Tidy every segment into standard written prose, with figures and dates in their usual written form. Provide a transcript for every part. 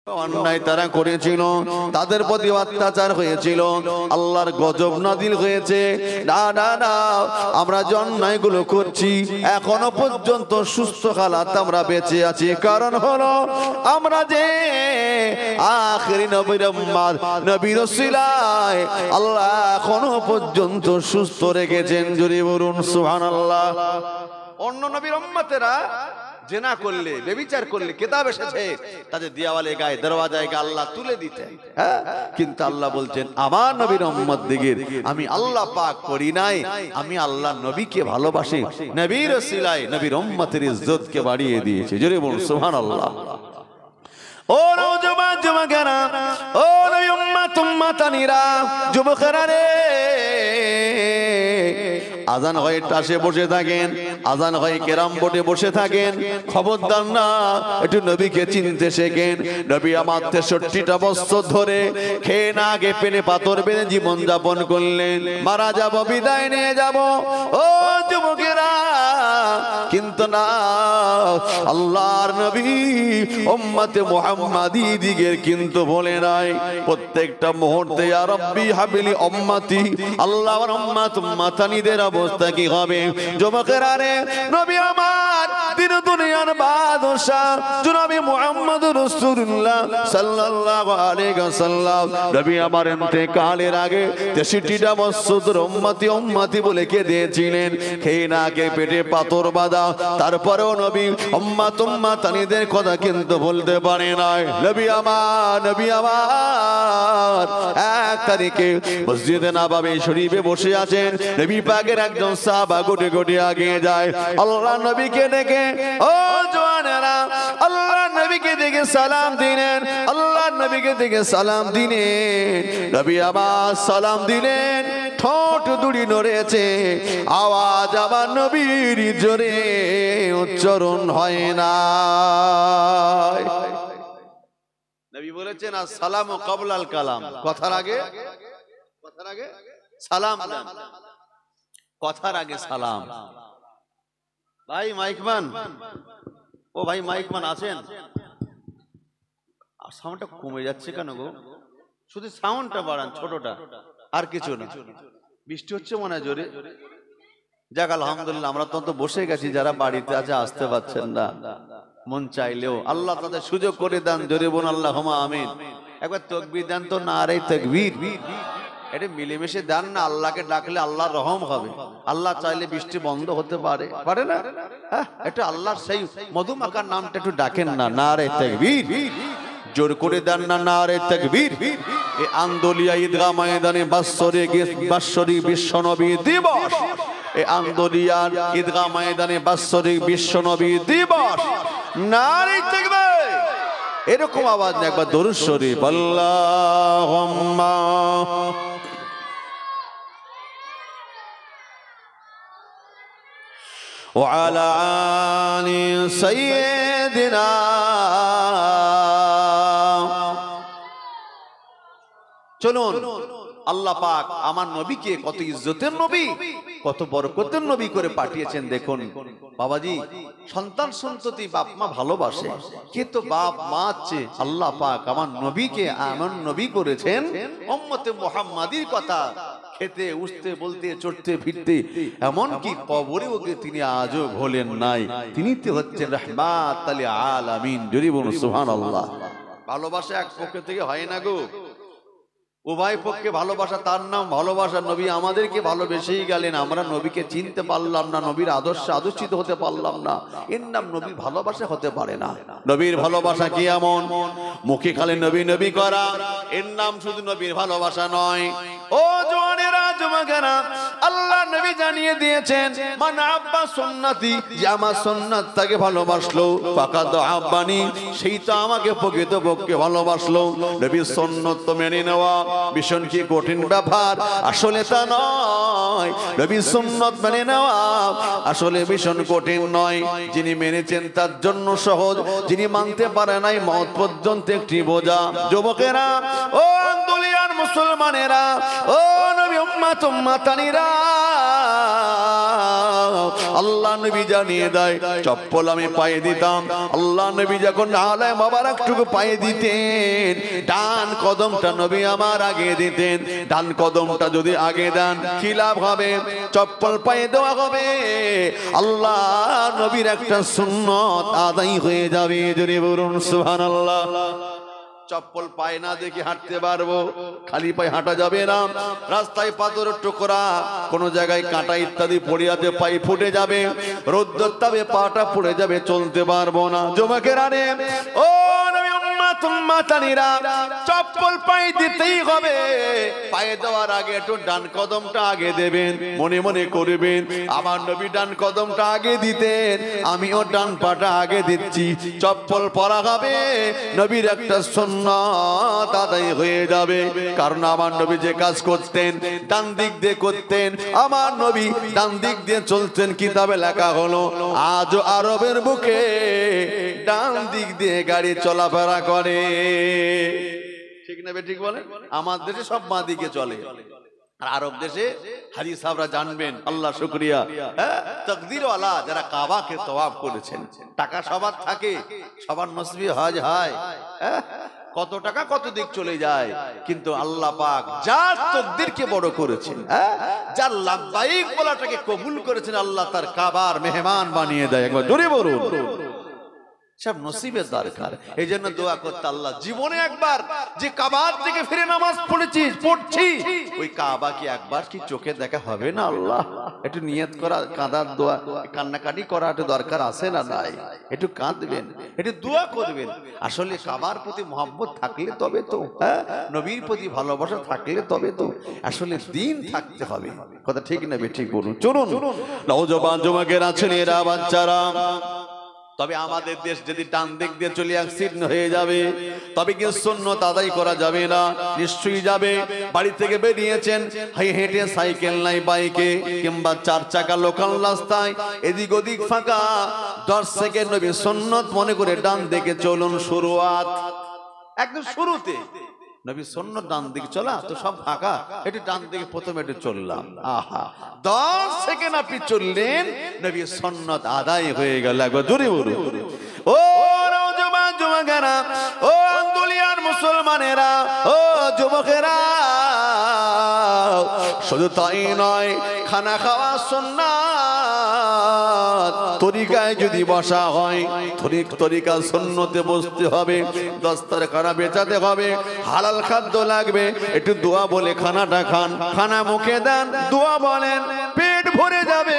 অন্যায় তারা করেছিল, তাদের প্রতি অত্যাচার হয়েছিল, আল্লাহর গজব নাজিল হয়েছে। না না না, আমরা যে অন্যায়গুলো করছি এখনো পর্যন্ত সুস্থ হালাত আমরা বেঁচে আছি, কারণ হলো আমরা যে আখিরি নবীর উম্মত, নবীর ওসিলায় আল্লাহ এখনো পর্যন্ত সুস্থ রেখেছেন। জোরে বলুন সুবহানাল্লাহ। অন্য নবীর উম্মতেরা জেনা করলে, ব্যভিচার করলে কিতাব এসেছে তাদের দেওয়ালে গায়ে দরওয়াজায় গিয়ে আল্লাহ তুলে দিতেন, হ্যাঁ, কিন্তু আল্লাহ বলছেন আমার নবীর উম্মতদিগের আমি আল্লাহ পাক করি নাই, আমি আল্লাহ নবীকে ভালোবাসি, নবীর ওসিলায় নবীর উম্মতের ইজ্জতকে বাড়িয়ে দিয়েছি। জোরে বলুন সুবহানাল্লাহ। ও নওজওয়ান যুবকেরা, ও নবী উম্মত উম্মতানিরা, যুবকেরা রে, আজান হয় টাসে বসে থাকেন, আজান হয় কেরাম বোর্ডে বসে থাকেন, খবরদার না, একটু নবীকে চিনতে শেখেন। নবী আমার 63টা বছর ধরে খেয়ে না আগে পেনে পাথর বেঁধে জীবন যাপন করলেন। মারা যাব, বিদায় নিয়ে যাব, ও যুবকেরা, কিন্তু না, আল্লাহর নবী উম্মতে মুহাম্মাদি দিগের কিন্তু বলে নাই প্রত্যেকটা মুহূর্তে ইয়া রাব্বি হাবিলি উম্মতি, আল্লাহর উম্মত উম্মতানিদের অবস্থা কি হবে? যুবকেরা রে, নবী আমার দিন দুনিয়ার বাদশা জনাবে মুহাম্মদুর রাসূলুল্লাহ সাল্লাল্লাহু আলাইহি ওয়াসাল্লাম, নবী আমার ইন্তেকালের আগে 63টা বছর উম্মতি উম্মতি বলে কে দিয়েছিলেন, খেয়ে না খেয়ে পেটে পাথর বাঁধা, তারপরেও নবী উম্মত উম্মতানিদের কথা কিন্তু বলতে পারে নাই। নবী আমার 1 তারিখে মসজিদে নববী শরীফে বসে আছেন, নবী পাকের একজন সাহাবা গোটে গোটে আগে যায়, আল্লাহ নবীকে দেখে, ও জওয়ানেরা, আল্লাহ নবীকে দেখে সালাম দিলেন, আল্লাহ নবীকে দেখে সালাম দিলেন, নবী আবার সালাম দিলেন, ঠোঁট দুড়ি নড়েছে, আওয়াজ আমার নবীর জোরে উচ্চারণ হয় না। নবী বলেছেন আসসালামু ক্বাবলাল কালাম, কথার আগে সালাম দেন, কথার আগে সালাম। ভাই মাইকম্যান, ও ভাই মাইকম্যান আছেন? সাউন্ডটা কমে যাচ্ছে কেন গো? শুধু সাউন্ডটা বাড়ান, ছোটটা, আর কিছু না। বৃষ্টি হচ্ছে মনে হয় জোরে। যাক আলহামদুলিল্লাহ, আমরা তো বসে গেছি, যারা বাড়িতে আছে আসতে পারছেন না, মন চাইলেও আল্লাহ তাদের সুযোগ করে দেন। জোরে বলুন আল্লাহুম্মা আমিন। একবার তাকবীর দেন তো, নারে তাকবীর। এটা মিলেমিশে দেন না, আল্লাহকে ডাকলে আল্লাহর রহম হবে। আল্লাহ চাইলে বৃষ্টি বন্ধ হতে পারে, পারে না? হ্যাঁ, এটা আল্লাহর সেই মধুমাখার নামটা একটু ডাকেন না, নারে তাকবীর। জোর করে দেন না, নারে তাকবীর। এই আন্দোলিয়া ঈদগাহ ময়দানে বাৎসরিক বিশ্বনবী দিবস, এই আন্দোলিয়া ঈদগাহ ময়দানে বাৎসরিক বিশ্বনবী দিবস, নারে তাকবীর। এরকম আওয়াজ না, একবার দরুদ শরীফ, আল্লাহুম্মা ওয়া আলা আলি সাইয়্যিদিনা। চলুন, আল্লাহ পাক আমার নবীকে কত ইজ্জতের নবী, কত বরকতের নবী করে পাঠিয়েছেন। দেখুন বাবাজি, সন্তান সন্ততি বাপ মা ভালোবাসে, কিন্তু বাপ মা চেয়ে আল্লাহ পাক আমার নবীকে এমন নবী করেছেন, উম্মতে মুহাম্মাদির কথা খেতে উঠতে বলতে চড়তে ফিরতে, এমনকি কবরে ওকে তিনি আজও ভোলেন নাই। তিনি তো হচ্ছেন রাহমাতাল লিল আলামিন। জোরে বলুন সুবহানাল্লাহ। ভালোবাসা এক পক্ষ থেকে হয় না গো, উভয় পক্ষে ভালোবাসা, তার নাম ভালোবাসা। নবী আমাদেরকে ভালোবেসেই গেলেন, আমরা নবীকে চিনতে পারলাম না, নবীর আদর্শে আদর্শিত হতে পারলাম না, এর নাম নবীর ভালোবাসা হতে পারে না। নবীর ভালোবাসা কি এমন মুখে খালি নবী নবী করা, এর নাম শুধু নবীর ভালোবাসা নয়। ও জওয়ানেরা, যুবকেরা, আল্লাহ নবী জানিয়ে দিয়েছেন, মান আব্বা সুন্নতি, যে আমার সুন্নাতটাকে ভালোবাসলো, ফাকাদ আব্বানি, সেই তো আমাকে প্রকৃতপক্ষে ভালোবাসলো। নবীর সুন্নাত তো মেনে নেওয়া ভীষণ কি কঠিন ব্যাপার? আসলে তা নয়। নবীর সুন্নাত মেনে নেওয়া আসলে ভীষণ কঠিন নয়। যিনি মেনেছেন তার জন্য সহজ, যিনি মানতে পারে নাই মওত পর্যন্ত একটি বোঝা। যুবকেরা, ও আন্দোলিয়ার মুসলমানেরা, ও নবী উম্মত উম্মতানিরা, আল্লাহ নবী জানিয়ে দেয় চপ্পল আমি পায়ে দিতাম, আল্লাহ নবী যখন আলায় মোবারকটুকু পায়ে দিতেন ডান কদমটা নবী আমার আগে দিতেন। ডান কদমটা যদি আগে দেন কি লাভ হবে? চপ্পল পায়ে দেওয়া হবে, আল্লাহ নবীর একটা সুন্নত আদায় হয়ে যাবে। যদি বলুন সুবহানাল্লাহ। চপ্পল পায়ে না দেখে হাঁটতে পারবো, খালি পায়ে হাঁটা যাবে না। রাস্তায় পাথরের টুকরা, কোন জায়গায় কাঁটা ইত্যাদি পড়ে আছে, পায়ে ফুটে যাবে, রোদ্দুর তাপে পাটা পড়ে যাবে, চলতে পারবো না। যুবকেরা রে, ও নবী উম্মত উম্মাতানিরা, চপ্পল পায়ে দিতেই হবে। পায়ে দেওয়ার আগে একটু ডান কদমটা আগে দেবেন, মনে মনে করবেন আমার নবী ডান কদমটা আগে দিতেন, আমিও ডান পাটা আগে দিচ্ছি। চপ্পল পরা হবে, নবীর একটা সুন্নাত আদায় হয়ে যাবে। কারণ আমার নবী যে কাজ করতেন ডান দিক দিয়ে করতেন, আমার নবী ডান দিক দিয়ে চলতেন। কিতাবে লেখা হলো আজও আরবের বুকে ডান দিক দিয়ে গাড়ি চলাফেরা করে। ঠিক না ঠিক বলেন? আমার দেশে সব বাঁ দিকে চলে, আর আরব দেশে হাজি সাহেবরা জানবেন, আল্লাহ শুকরিয়া, তাকদীরওয়ালা যারা কাবাকে তওয়াফ করেছেন, টাকা সবার থাকে, সবার নসিবে হজ হয়, কত টাকা কত দিক চলে যায়, কিন্তু আল্লাহ পাক যার তাকদীরকে বড় করেছেন, যার লাব্বাইক বলাটাকে কবুল করেছেন, আল্লাহ তার কাবার মেহমান বানিয়ে দেয়। একবার জোরে বলুন, সব নসিবের দরকার। এই জন্য দোয়া করতে, আল্লাহ জীবনে একবার যে কাবার থেকে ফিরে নামাজ পড়ছি, ওই কাবা কি একবার কি চোখে দেখা হবে না? আল্লাহ একটু নিয়ত করা, কাঁদার দোয়া, কান্নাকাটি করা একটু দরকার আছে না নাই? একটু কাঁদবেন, একটু দোয়া করবেন। আসলে কাবার প্রতি মহব্বত থাকলে তবে তো, নবীর প্রতি ভালোবাসা থাকলে তবে তো আসলে দিন থাকতে হবে। কথা ঠিক না ঠিক বলুন? চলুন নওজোয়ান যুবকেরা, ছেলেরা, বাচ্চারা, তবে আমাদের দেশ যদি ডান দিক দিয়ে চলে অ্যাক্সিডেন্ট হয়ে যাবে, তবে কি সুন্নাত আদায় করা যাবে না? নিশ্চয়ই যাবে। বাড়ি থেকে বেরিয়েছেন, হেঁটে, সাইকেল নাই, বাইকে কিংবা 4 চাকা লোকাল রাস্তায়, এদিক ওদিক ফাঁকা, 10 সেকেন্ড নবী সুন্নাত মনে করে ডান দিকে চলুন। শুরুয়াত একদম শুরুতে নবী সুন্নাত, ডান দিকে চলা তো সব ফাঁকা, একটু ডান দিকে প্রথমে একটু চললাম, আহা 10 সেকেন্ড আপনি চললেন, নবী সুন্নাত আদায় হয়ে গেল। একবার জোরে বলুন, ও নওজোয়ান যুবকেরা, ও দুনিয়ার মুসলমানেরা, ও যুবকেরা, শুধু তাই নয়, খানা খাওয়া সুন্নাত, তরিকায় যদি বসা হয়, তরিকা সুন্নতে বসতে হবে, দস্তরখানা বেচাতে হবে, হালাল খাদ্য লাগবে, একটু দোয়া বলে খানাটা খান, খানা মুখে দেন, দোয়া বলেন, পেট ভরে যাবে।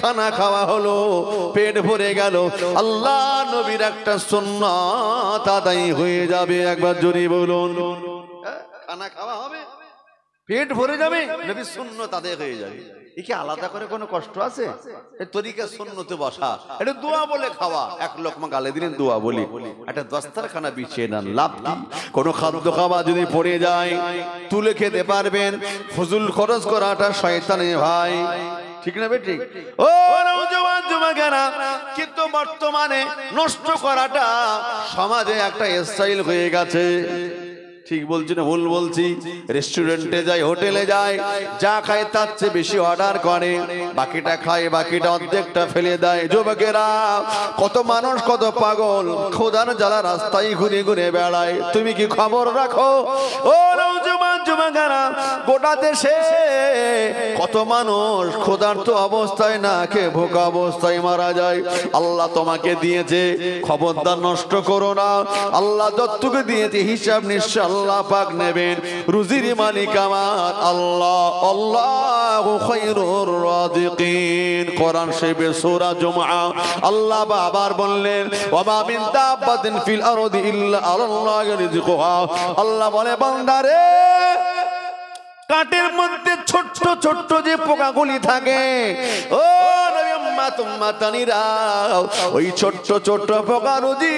খানা খাওয়া হলো, পেট ভরে গেল, আল্লাহ নবীর একটা সুন্নাত আদায় হয়ে যাবে। একবার জোরে বলুন, খানা খাওয়া হবে, পেট ভরে যাবে, নবীর সুন্নাত আদায় হয়ে যাবে। একে আলাদা করে কোনো কষ্ট আছে? এই তরিকা সুন্নতে বসা, এটা দোয়া বলে খাওয়া, এক লোকমা গালে দিলেন, দোয়া বলি, একটা দস্তরখানা বিছিয়ে নেন, লাভ কি? কোনো খাদ্য খাওয়া যদি পড়ে যায় তুলে খেতে পারবেন, ফজুল খরচ করাটা শয়তানের ভাই। ঠিক না ঠিক? ও নওজোয়ান যুবকেরা, কিন্তু বর্তমানে নষ্ট করাটা সমাজে একটা স্টাইল হয়ে গেছে। ঠিক বলছি না ভুল বলছি? রেস্টুরেন্টে যায়, হোটেলে যায়, যা খায় তার চেয়ে বেশি অর্ডার করে, বাকিটা খায়, বাকিটা অর্ধেকটা ফেলে দেয়। যুবকেরা, কত মানুষ, কত পাগল খোদার জ্বালা রাস্তায় ঘুরে ঘুরে বেড়ায়, তুমি কি খবর রাখো? ও নওজোয়ান যুবকেরা, গোটা দেশে কত মানুষ ক্ষুধার্ত অবস্থায়, না খেয়ে ভোকা অবস্থায় মারা যায়। আল্লাহ তোমাকে দিয়েছে, খবরদার নষ্ট করো না। আল্লাহ যতটুকু দিয়েছে হিসাব নিশ্চয় আল্লাহ পাক নেবেন। রুজির মালিক আমার আল্লাহ, আল্লাহু খায়রুর রাযিকিন। কোরআন শরীফে সূরা জুমআ আল্লাহ আবার বললেন, ওয়া মা মিন দাব্বাতিন ফিল আরদি ইল্লা আলাল্লাহি রিজকুহা। আল্লাহ বলে, বান্দারে, কাঠের মধ্যে ছোট্ট ছোট্ট যে পোকাগুলি থাকে, ও নবী উম্মত উম্মাতানিরা, ওই ছোট্ট ছোট্ট পোকা রুজি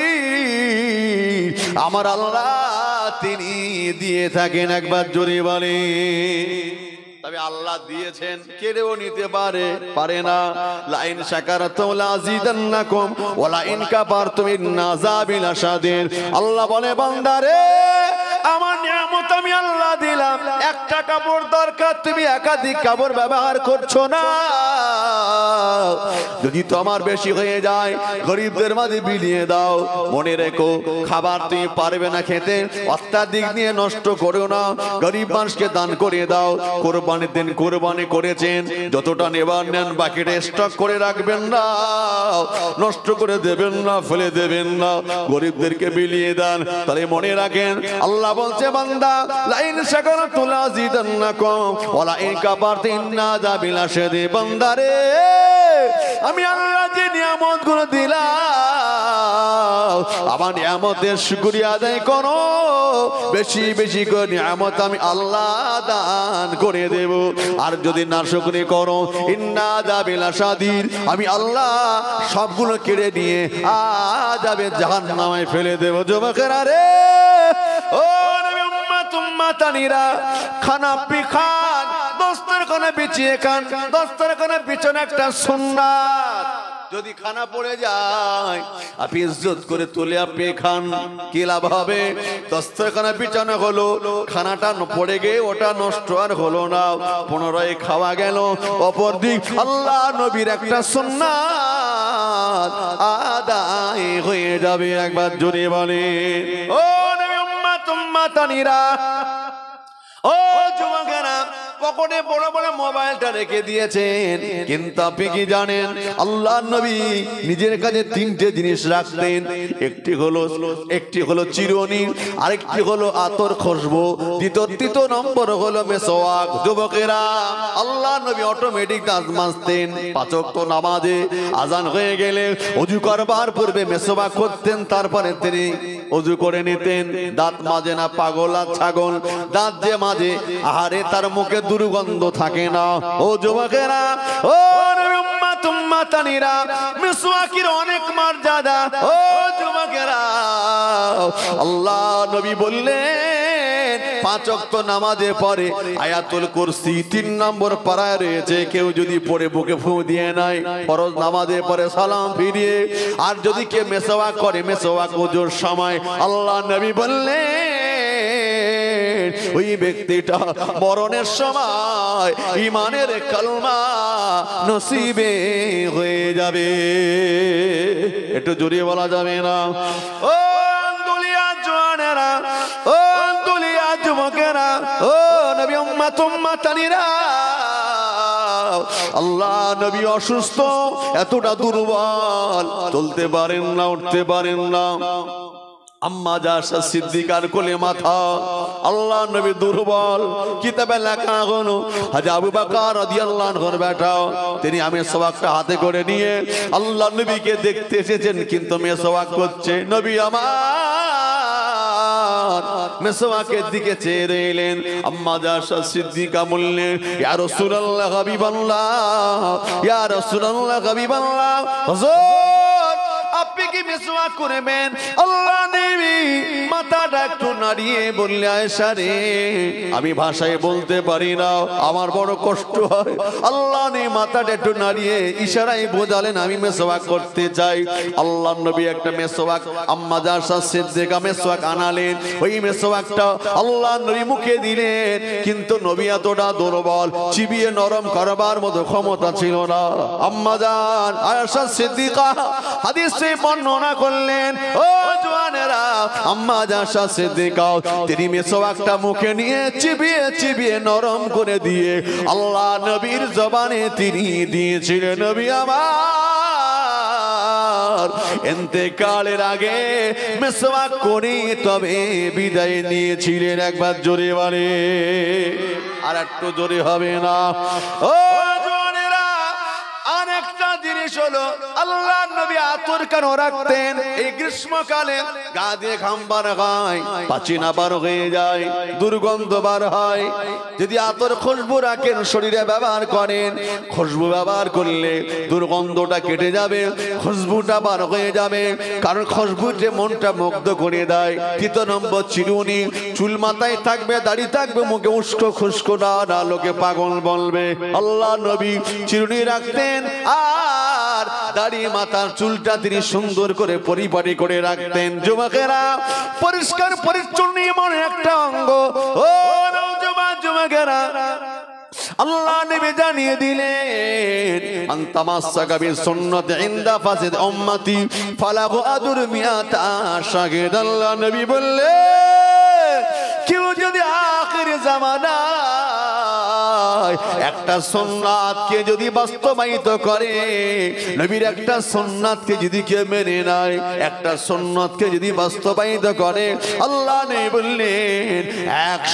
আমার আল্লাহ তিনি দিয়ে থাকেন। একবার জোরে বলে, তবে আল্লাহ দিয়েছেন, কেড়েও নিতে পারে না। লাইন শাকারতুম লাযিদান্নাকুম ওয়া লাইন কাফারতুম ইন্না আযাবি লাশাদীদ। আল্লাহ বলে, বান্দারে, আমার নিয়ামত আমি আল্লাহ দিলাম, একটা কাপড় দরকার, তুমি একাধিক কাপড় ব্যবহার করছো না। যদি তোমার বেশি হয়ে যায় গরিবদের মাঝে বিলিয়ে দাও। মনে রেখো খাবার তুমি পারবে না খেতে, অত্যাধিক নিয়ে নষ্ট করো না, গরিব মানুষকে দান করে দাও। কোরবানির দিন কোরবানি করেছেন, যতটা নেবার নেন বাকিটা স্টক করে রাখবেন না, নষ্ট করে দেবেন না, ফেলে দেবেন না, গরিবদেরকে বিলিয়ে দেন। তাহলে মনে রাখেন আল্লাহ বলছে বান্দা লাইন শাকারতুম লাযিদান্নাকুম ওয়া লাইন কাফারতুম ইন্না আযাবি লাশাদীদ। বান্দারে আমি আল্লাহ যে নিয়ামতগুলো দিলাম আমার নিয়ামতের শুকরিয়া আদায় করো, বেশি বেশি করে নিয়ামত আমি আল্লাহ দান করে দেব। আর যদি না শুকরি করো ইন্না আযাবি লাশাদীদ, আমি আল্লাহ সবগুলো কেড়ে নিয়ে আযাবে জাহান্নামে ফেলে দেব। যুবকেরা রে, ও নবী উম্মত উম্মাতানিরা, খানা পি খান, দস্তরখানা বিছিয়ে খান, দস্তরখানা বিছানো একটা সুন্নাত। যদি খানা পড়ে যায় আপনি ইজ্জত করে তুলে আপনি খান, কি লাভ হবে? দস্তরখানা বিছানো হলো, খানাটা পড়ে গিয়ে ওটা নষ্ট আর হলো না, পুনরায় খাওয়া গেল। অপর দিক আল্লাহ নবীর একটা সুন্নাত আদায় হয়ে যাবে। একবার জোরে বলে ও নবী উম্মত উম্মাতানিরা, ও যুবকেরা, পকেটে বড় বড় মোবাইলটা রেখে দিয়েছেন, কিন্তু আপনি কি জানেন আল্লাহ নবী নিজের কাছে তিনটে জিনিস রাখতেন। একটি হলো চিরুনি, আরেকটি হলো আতর খুশবু, তৃতীয় নম্বর হলো মেসওয়াক। যুবকেরা, আল্লাহ নবী অটোমেটিক দাঁত মাজতেন। পাঁচ ওয়াক্ত নামাজে আজান হয়ে গেলে ওযু করবার পূর্বে মেসওয়াক করতেন, তারপরে তিনি ওযু করে নিতেন। দাঁত মাজে না পাগল আর ছাগল, দাঁত যে মাজে আহারে তার মুখে দুর্গন্ধ থাকে না। ও যুবকেরা, ও নবী উম্মত উম্মাতানিরা, মিসওয়াকের অনেক মর্যাদা। ও যুবকেরা, আল্লাহ নবী বললেন পাঁচ ওয়াক্ত নামাজে পরে আয়াতুল কুরসি 3 নম্বর পারায় রয়েছে, কেউ যদি পড়ে বুকে ফু দিয়ে নাই ফরজ নামাজে পরে সালাম ফিরিয়ে, আর যদি কে মেসওয়াক করে মেসওয়াক ওযুর সময়, আল্লাহ নবী বললেন ওই ব্যক্তিটা মরণের সময় ঈমানের কালমা নসিবে হয়ে যাবে। একটু জোরে বলা যাবে না? ও দুলিয়া জওয়ানেরা, ও দুলিয়া যুবকেরা, ও নবী উম্মত উম্মাতানিরা, আল্লাহ নবী অসুস্থ, এতটা দুর্বল, চলতে পারেন না, উঠতে পারেন না। আম্মা জাশা সিদ্দিকার কোলে মাথা, আল্লাহ নবী দুর্বল। কিতাবে লেখা হলো হযরত আবু বকর রাদিয়াল্লাহু আনহুর বেটা, তিনি মেসওয়াকটা হাতে করে নিয়ে আল্লাহ নবীকে দেখতে এসেছেন, কিন্তু মেসওয়াক করছে। নবী আমার মেসওয়াকের দিকে চেয়ে রইলেন। আম্মা জাশা সিদ্দিকা বললেন, ইয়া রাসূলুল্লাহ হাবিবাল্লাহ, ইয়া রাসূলুল্লাহ হাবিবাল্লাহ, হুজুর আপনি কি মেসওয়াক করবেন? আল্লাহ নবী মাথাটা একটু নাড়িয়ে বললে, আয়েশা রে, আমি ভাষায় বলতে পারি না, আমার বড় কষ্ট হয়। আল্লাহ নবী মাথাটা একটু নাড়িয়ে ইশারায় বোঝালেন আমি মেসওয়াক করতে চাই। আল্লাহ নবী একটা মেসওয়াক আম্মা জাশা সিদ্দিকা মেসওয়াক আনালেন। ওই মেসওয়াকটা আল্লাহ নবী মুখে দিলেন, কিন্তু নবী এতটা দুর্বল, চিবিয়ে নরম করবার মতো ক্ষমতা ছিল না। আম্মা জান আয়েশা সিদ্দিকা হাদিসে বর্ণনা করলেন, ও জওয়ানেরা, আম্মা জাশা সিদ্দিকা তিনি মেসওয়াকটা মুখে নিয়ে চিবিয়ে চিবিয়ে নরম করে দিয়ে আল্লাহ নবীর জবানে তিনি দিয়েছিলেন। নবী আমার ইন্তেকালের আগে মেসওয়াক করে তবে বিদায় নিয়েছিলেন। একবার জোরে বলে, আর একটু জোরে হবে না? ও জওয়ানেরা, আরেকটা জিনিস হলো আল্লাহ নবী আতর কেন রাখতেন? এই গ্রীষ্মকালে গা দিয়ে ঘাম বার হয়, পাচিনা বার হয়ে যায়, দুর্গন্ধ বার হয়। যদি আতর খুশবু রাখেন, শরীরে ব্যবহার করেন, খুশবু ব্যবহার করলে দুর্গন্ধটা কেটে যাবে, খুশবুটা বার হয়ে যাবে। কারণ খুশবুতে মনটা মুগ্ধ করে দেয়। 3 নম্বর চিরুনি, চুল মাথায় থাকবে, দাড়ি থাকবে, মুখে উস্কো খুস্কো না, লোকে পাগল বলবে। আল্লাহ নবী চিরুনি রাখতেন, আর দাড়ি মাথার চুলটা তিনি সুন্দর করে পরিপাটি করে রাখতেন। যুবকেরা, পরিষ্কার পরিচ্ছন্ন এমন একটা অঙ্গ। ও নওজোয়ান যুবকেরা, আল্লাহ নবী জানিয়ে দিলেন আনতামাসসাকা বিসুন্নতি ইনদা ফাসাদ উম্মতি ফালাহু আদুর মিয়াতা শাহিদ। আল্লাহ নবী বললেন কেউ যদি আখির জামানায় একটা সুন্নাতকে যদি বাস্তবায়িত করে, নবীর একটা সুন্নাতকে যদি কেউ মেনে নেয়, একটা সুন্নাতকে যদি বাস্তবায়িত করে, আল্লাহ নবী বললেন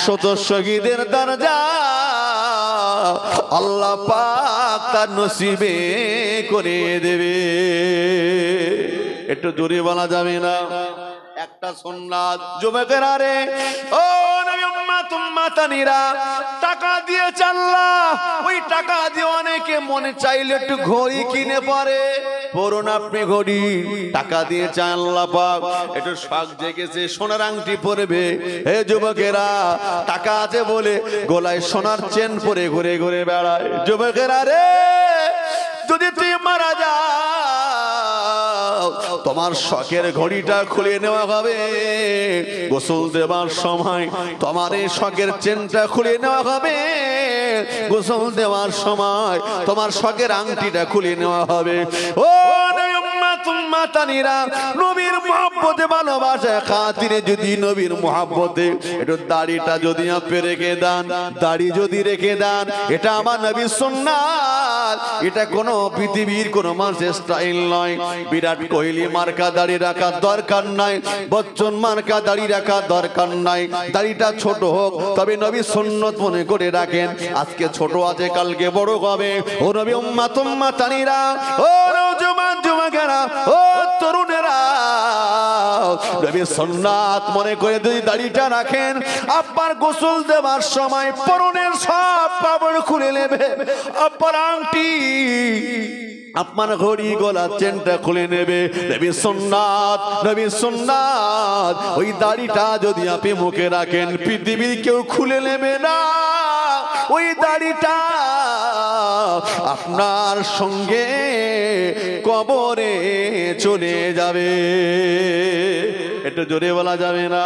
100 শহীদের দরজা আল্লাহ পাক তার নসিবে করে দেবে। একটু জোরে বলা যাবে না? একটা সুন্নাত যুবকেরা রে, ও নবী উম্মত উম্মাতানিরা, টাকা দিয়ে আল্লাহ, ওই টাকা দিয়ে অনেকে মনে চাইলে একটু ঘড়ি কিনে পারে, পরুন আপনি ঘড়ি, টাকা দিয়ে আল্লাহ পাক একটু শখ জেগেছে সোনার আংটি পরবে। হে যুবকেরা, টাকা আছে বলে গলায় সোনার চেন পরে ঘুরে ঘুরে বেড়ায়। যুবকেরা রে, যদি তুই মারা যাও, তোমার শখের ঘড়িটা খুলে নেওয়া হবে, গোসল দেওয়ার সময় তোমার এই শখের চেনটা খুলে নেওয়া হবে, গোসল দেওয়ার সময় তোমার শখের আংটিটা খুলে নেওয়া হবে। ও উম্মাতানিরা, নবীর মুহাব্বতে ভালোবাসা খাতিরে যদি নবীর মুহাব্বতে একটু দাড়িটা যদি আপনি রেখে দেন, দাড়ি যদি রেখে দেন, এটা আমার নবীর সুন্নাত, এটা কোন পৃথিবীর কোন মানুষের স্টাইল নয়। বিরাট কোহলি মার্কা দাড়ি রাখার দরকার নাই, বচ্চন মার্কা দাড়ি রাখার দরকার নাই। দাড়িটা ছোট হোক, তবে নবী সুন্নত মনে করে রাখেন। আজকে ছোট আছে, কালকে বড় হবে। ও নবী উম্মত উম্মাতানিরা, ও নওজওয়ান যুবকেরা, ও তরুণেরা, নবী সুন্নাত মনে করে যদি দাড়িটা রাখেন, আপনার গোসল দেওয়ার সময় পরনের সব কাপড় খুলে নেবে, আপনার আংটি, আপনার ঘড়ি, গলা চেনটা খুলে নেবে। নবী সুন্নাত, নবী সুন্নাত। ওই দাড়িটা যদি আপনি মুখে রাখেন, পৃথিবীর কেউ খুলে নেবে না। ওই দাড়িটা আপনার সঙ্গে কবরে চলে যাবে। একটু জোরে বলা যাবে না?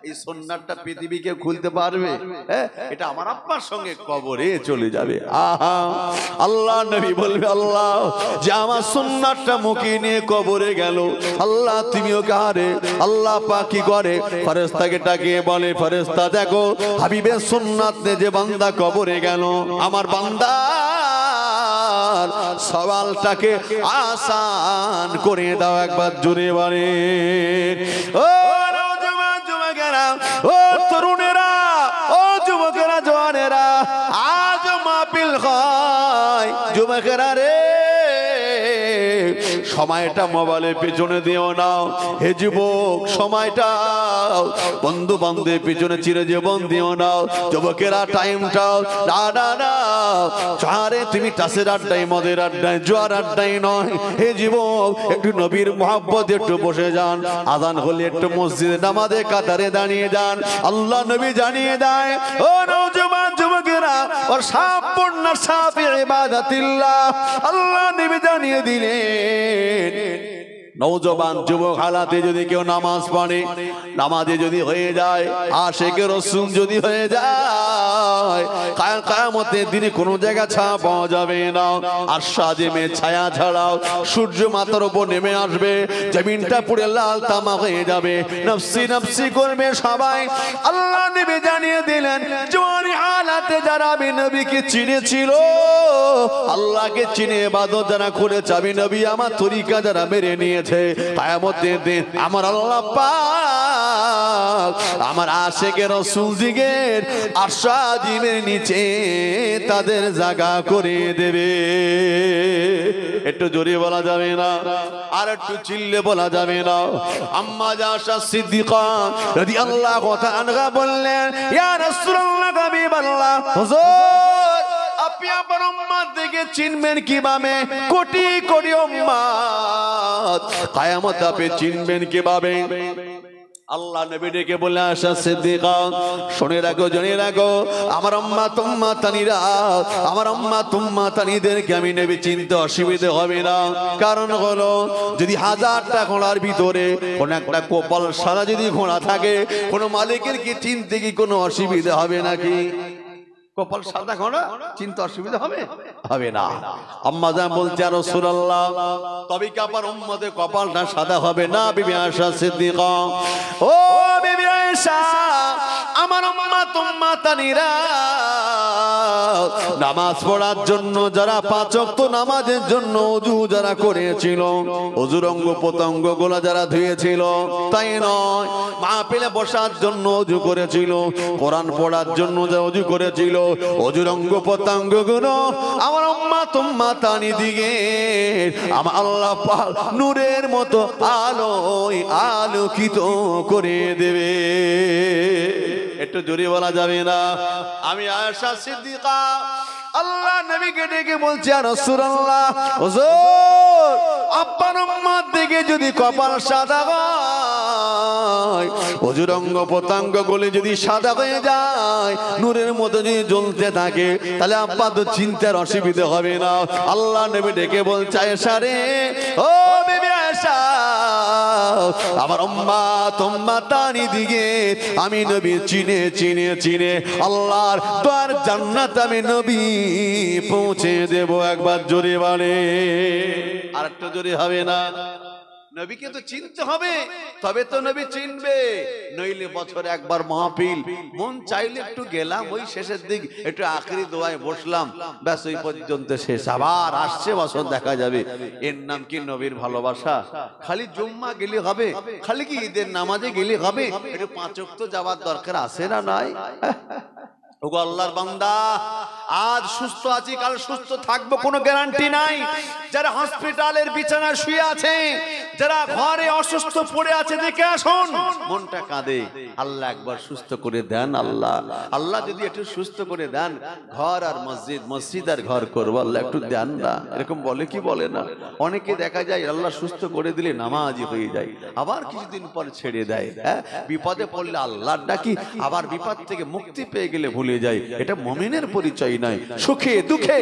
এই সুন্নাতটা পৃথিবীকে খুলতে পারবে? এটা আমার আপনার সঙ্গে কবরে চলে যাবে। আহা, আল্লাহ নবী বলবে, আল্লাহ যে আমার সুন্নাতটা মুখে নিয়ে কবরে গেল, আল্লাহ তুমিও কারে? আল্লাহ পাক কি করে? ফেরেশতাকে ডাকে বলে, ফেরেশতা দেখো হাবিবের সুন্নাত নিয়ে যে বান্দা কবরে গেল, আমার বান্দা সওয়ালটাকে আসান করে দাও। একবার জোরে বলে, ও ও তরুণেরা, ও যুবকেরা, জওয়ানেরা, আজ মাহফিল হয়। যুবকেরা রে, সময়টা মোবাইলের পেছনে দিও না। হে যুবক, সময়টা বন্ধু বান্ধবের পেছনে চিরজীবন দিও না। যুবকেরা, টাইমটাও না না না, চারে তুমি টাসের আড্ডায়, মদের আড্ডায়, জোয়ার আড্ডায় নয়। হে যুবক, একটু নবীর মুহাব্বত একটু বসে যান। আযান হলে একটু মসজিদে নামাজে কাতারে দাঁড়িয়ে যান। আল্লাহ নবী জানিয়ে দেয়, ও নওজওয়ান যুবকেরা, ওর সাবুন সাফি ইবাদাতিল্লাহ, আল্লাহ নবী জানিয়ে দিলেন, নওজওয়ান যুবক হালাতে যদি কেউ নামাজ পড়ে, নামাজে যদি হয়ে যায়, আশিকে রাসূল যদি হয়ে যায়, কিয়ামতের দিনে কোনো জায়গা ছায়া পাওয়া যাবে না। আর সাজেমে ছায়া ছাড়াও সূর্য মাথার উপর নেমে আসবে, জমিনটা পুরো লাল তামা হয়ে যাবে, নফসি নফসি করবে সবাই। আল্লাহ নবী জানিয়ে দিলেন, জওয়ানি হালাতে যারা আমি নবীকে চিনেছিল, আল্লাহকে চিনে ইবাদত যারা করেছে, আমি নবী আমার তরিকা যারা মেনে নিয়েছে, কিয়ামতের দিন আমার আল্লাহ পাক আমার আশিকে রাসূল দিগের আরশাজিমের নিচে তাদের জায়গা করে দেবে। একটু জোরে বলা যাবে না? আর একটু চিল্লে বলা যাবে না? আম্মা আয়েশা সিদ্দিকা রাদিয়াল্লাহু তাআলা আনহা বললেন, ইয়া রাসূলুল্লাহ, হাবিবাল্লাহ, হুজুর আপনি আপনার উম্মত থেকে চিনবেন কিভাবে? কোটি কোটি উম্মত কিয়ামত আপনি চিনবেন কিভাবে? আল্লাহ নবী ডেকে বলে, আয়েশা সিদ্দিকা শুনে রাখো, জেনে রাখো, আমার উম্মত উম্মাতানিরা, আমার উম্মত উম্মাতানিদেরকে আমি নবী চিনতে অসুবিধা হবে না। কারণ হলো, যদি 1000টা ঘোড়ার ভিতরে কোন একটা কপাল সারা যদি ঘোড়া থাকে, কোন মালিকের কি চিনতে কি কোনো অসুবিধা হবে নাকি? কপাল সাদা করা চিন্তা অসুবিধা হবে হবে না। আম্মা জান বলছে ইয়া রাসূলুল্লাহ তবে কি আপনার উম্মতের কপালটা সাদা হবে না? বিবি আয়েশা সিদ্দিকা, ও বিবি আয়েশা, আমার উম্মাতানিরা নামাজ পড়ার জন্য যারা 5 ওয়াক্ত নামাজের জন্য ওযু যারা করেছিল, ওযুর অঙ্গ প্রত্যঙ্গ গুলো যারা ধুয়েছিল, তাই নয় মাহফিলে বসার জন্য ওযু করেছিল, কোরআন পড়ার জন্য যারা ওযু করেছিল, ওযুর অঙ্গ প্রত্যঙ্গ গুলো আমার উম্মাতানি দিকে আমার আল্লাহ পাক নূরের মতো আলোয় আলোকিত করে দেবে। একটু জোরে বলা যাবে না? আমি আয়েশা সিদ্দিকা আল্লাহ নবীকে ডেকে বলছি ইয়া রাসূলুল্লাহ, হুজুর আপনার উম্মত দিকে যদি কপাল সাদা হয়, ওযুর অঙ্গ প্রত্যঙ্গ গুলি যদি সাদা হয়ে যায়, নূরের মতো যদি জ্বলতে থাকে, তাহলে আপনার তো চিন্তার অসুবিধা হবে না। আল্লাহ নবী ডেকে বলছে আয়েশা রে, ও বিবি আয়েশা, আমার উম্মাতানি দিকে আমি নবী চিনে চিনে চিনে আল্লাহর দ্বার জান্নাত আমি নবী পৌঁছে দেব। একবার জোরে বলে, আর একটু জোরে হবে না? নবীকে তো চিনতে হবে, তবে তো নবী চিনবে, নইলে বছরে একবার মাহফিল, মন চাইলে একটু গেলাম ওই শেষের দিক, একটু আখেরি দোয়ায় বসলাম, ব্যাস ওই পর্যন্ত শেষ। আবার আসছে বছর দেখা যাবে। এর নাম কি নবীর ভালোবাসা? খালি জুম্মা গেলে হবে? খালি কি ঈদের নামাজে গেলে হবে? একটু 5 ওয়াক্ত যাওয়ার দরকার আছে না নাই? ওগো আল্লাহর বান্দা, আজ সুস্থ আছি কাল সুস্থ থাকবো কোনো গ্যারান্টি নাই। যারা হসপিটালের বিছানায় শুয়ে আছে, যারা ঘরে অসুস্থ পড়ে আছে, দেখে আসুন, মনটা কাঁদে, আল্লাহ একবার সুস্থ করে দেন। আল্লাহ যদি একটু সুস্থ করে দেন, ঘর আর মসজিদ, মসজিদ আর ঘর করবো, আল্লাহ একটু দেন না, এরকম বলে কি বলে না? অনেকে দেখা যায় আল্লাহ সুস্থ করে দিলে নামাজি হয়ে যায়, আবার কিছুদিন পর ছেড়ে দেয়। হ্যাঁ, বিপদে পড়লে আল্লাহর ডাকি, আবার বিপদ থেকে মুক্তি পেয়ে গেলে ভুলে যায়। এটা মুমিনের পরিচয় নয়। সুখে দুঃখে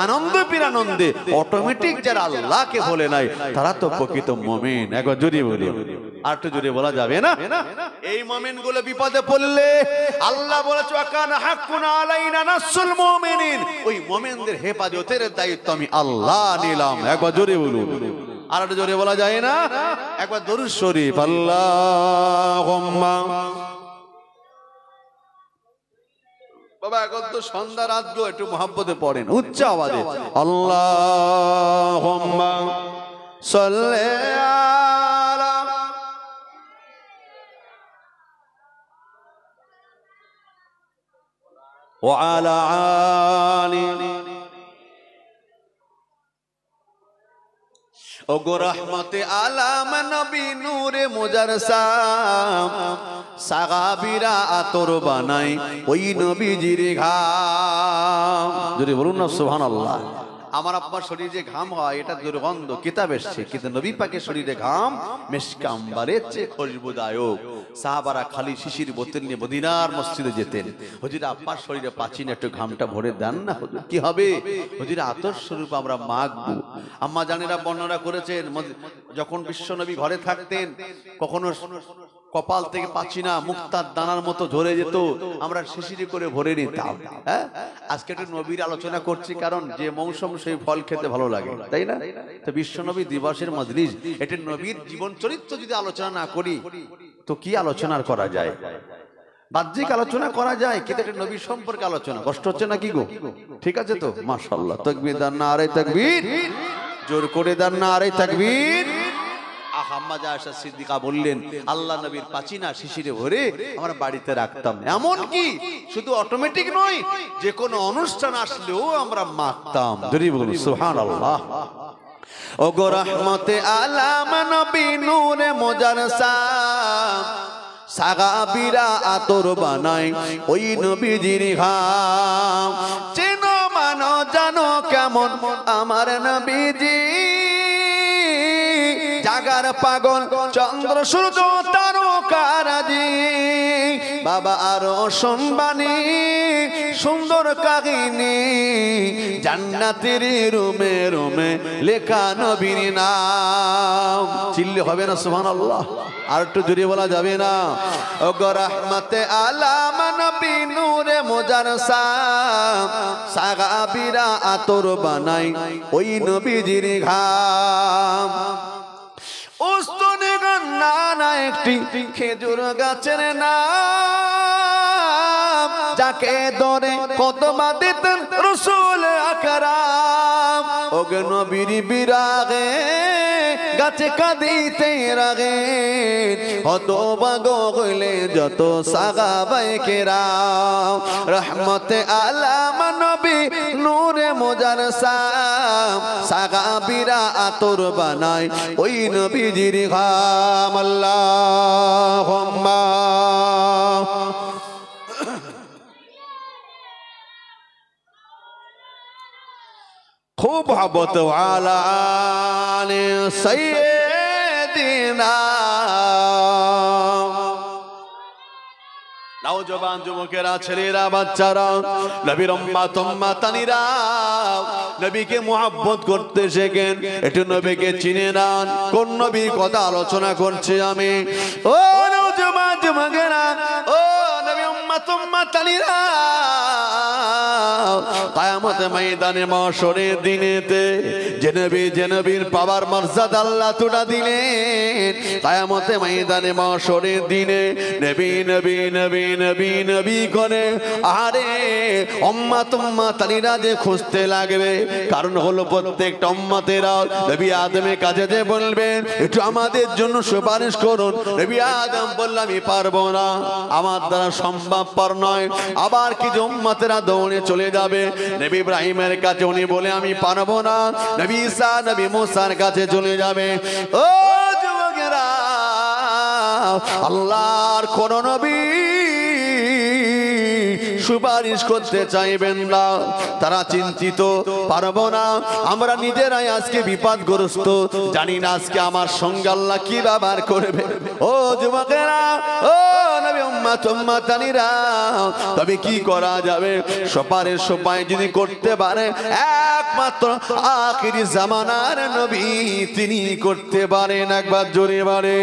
আনন্দ বিরানন্দে অটোমেটিক যারা আল্লাহকে বলে নাই, তারা তো প্রকৃত মুমিন। একবার জোরে বলি, আর একটু জোরে বলা যাবে না? এই মুমিন গুলো বিপদে পড়লে আল্লাহ বলেছে ওয়াকানা হাক্কুন আলাইনা নাসরুল মুমিনিন, ওই মুমিনদের হেফাজতের দায়িত্ব আমি আল্লাহ নিলাম। একবার জোরে বলুন, আর একটু জোরে বলা যায় না? একবার দরুদ শরীফ, আল্লাহুম্মা। বাবা এখন তো সন্ধ্যা রাত গো, একটু মহব্বতে পড়েন উচ্চ আওয়াজে, আল্লাহুম্মা সাল্লি আলা ওয়া আলা আলি ওগো রহমতে আলাম নবী নূরে মুজারসাম, সাহাবীরা আতর বানাই ওই নবীজির ঘাম। যদি বলুন না সুবহানাল্লাহ। আমার আপনার শরীরে ঘাম হয় এটা দুর্গন্ধ, কিতাব এসছে, কিন্তু নবী পাকের শরীরে ঘাম মিশক আম্বারের চেয়ে খুশবুদায়ক। সাহাবারা খালি শিশির বোতল নিয়ে মদিনার মসজিদে যেতেন। হুজুর আপনার শরীরে পাচ্ছি না, একটু ঘামটা ভরে দেন না হুজুর। কি হবে? হুজুর আতর স্বরূপ আমরা মাখবো। আম্মা জানেরা বর্ণনা করেছেন, যখন বিশ্ব নবী ঘরে থাকতেন, কখনো কপাল থেকে পাচ্ছি না, মুক্তার দানার মতো ঝরে যেত, আমরা শিশিরি করে ভরে নিতাম। হ্যাঁ, আজকে একটু নবীর আলোচনা করছি, কারণ যে মৌসুম সেই ফল খেতে ভালো লাগে, তাই না? তো বিশ্ব নবী দিবসের মজলিস, এটা নবীর জীবন চরিত্র যদি আলোচনা না করি তো কি আলোচনা করা যায়? বাহ্যিক আলোচনা করা যায়, কিন্তু এটা নবীর সম্পর্কে আলোচনা। কষ্ট হচ্ছে না কি গো? ঠিক আছে তো? মাশাআল্লাহ, তাকবীর দেন না, আরে তাকবীর, জোর করে দেন না, আরে তাকবীর। আম্মা আয়েশা সিদ্দিকা বললেন, আল্লাহ নবীর পাচিনা শিশিরে ভরে আমরা বাড়িতে রাখতাম। এমন কি শুধু অটোমেটিক নয়, যে কোনো অনুষ্ঠান আসলেও আমরা মাখতাম। যদি বলুন সুবহানাল্লাহ। ওগো রহমতে আলাম নবী নূরে মুজারসাম, সাহাবীরা আতর বানাই ওই নবীজির ঘাম। চেনো মানো জানো কেমন আমার নবীজি, জাগার পাগল চন্দ্র সূর্য তারকারাজি, বাবা আরো সম্মানী সুন্দর কাহিনী জান্নাতের রুমে রুমে লেখা নবীর নাম চিল্লে হবে না সুবহানাল্লাহ আর একটু জোরে বলা যাবে না ওগো রহমতে আলাম নবী নূরে মুজারসাম সাহাবীরা আতর বানাই ওই নবীজির ঘাম উস্তনে গান্না একটি খেজুর গাছের নাম যাকে ধরে কদমা দিতেন রাসূল আকরাম ওগো নবীর বিরাগে গাছে কাঁদিতে রাগে হতভাগা হইলে যত সাহাবায়ে কেরাম রহমতে আলাম নবী নূরে মুজারসাম সাহাবীরা আতর বানায় ওই নবীজির ঘাম আল্লাহুম্মা খুব মোহাব্বত ওয়ালা আলে সাইয়্যিদিনা নওজওয়ান যুবকেরা ছেলেরা বাচ্চারা নবীর উম্মত উম্মতানিরা নবীকে মোহাব্বত করতে শেখেন একটু নবীকে চিনে নেন কোন নবীর কথা আলোচনা করছি আমি ও নওজওয়ান যুবকেরা ও নবী উম্মত উম্মতানিরা কিয়ামতের ময়দানে মাশরের দিনেতে যে নবীর পাওয়ার মর্যাদা আল্লাহ তুলে দিলেন কিয়ামতের ময়দানে মাশরের দিনে নবী নবী নবী নবী নবী করে আরে উম্মত উম্মতানিরা যে খুঁজতে লাগবে কারণ হলো প্রত্যেকটা উম্মতেরা নবী আদমের কাছে যে বলবেন একটু আমাদের জন্য সুপারিশ করুন নবী আদম বলল আমি পারবো না আমার দ্বারা সম্ভবপর নয় আবার কিছু উম্মতেরা দৌড়ে চলে যাবে নবী ইব্রাহিমের কাছে উনি বলে আমি পারবো না নবী ঈসা নবী মুসার কাছে চলে যাবে ও যুবকেরা আল্লাহর কোন নবী সুপারিশ করতে চাইবেন না তারা চিন্তিত পারবো না আমরা নিজেরাই আজকে বিপদগ্রস্ত জানি না আজকে আমার সঙ্গে আল্লাহ কি ব্যবহার করবে ও যুবকেরা ও নবী উম্মত উম্মতানিরা তবে কি করা যাবে সুপারিশ সবাই যদি করতে পারে একমাত্র আখিরি জামানার নবী তিনি করতে পারেন একবার জোরে বারে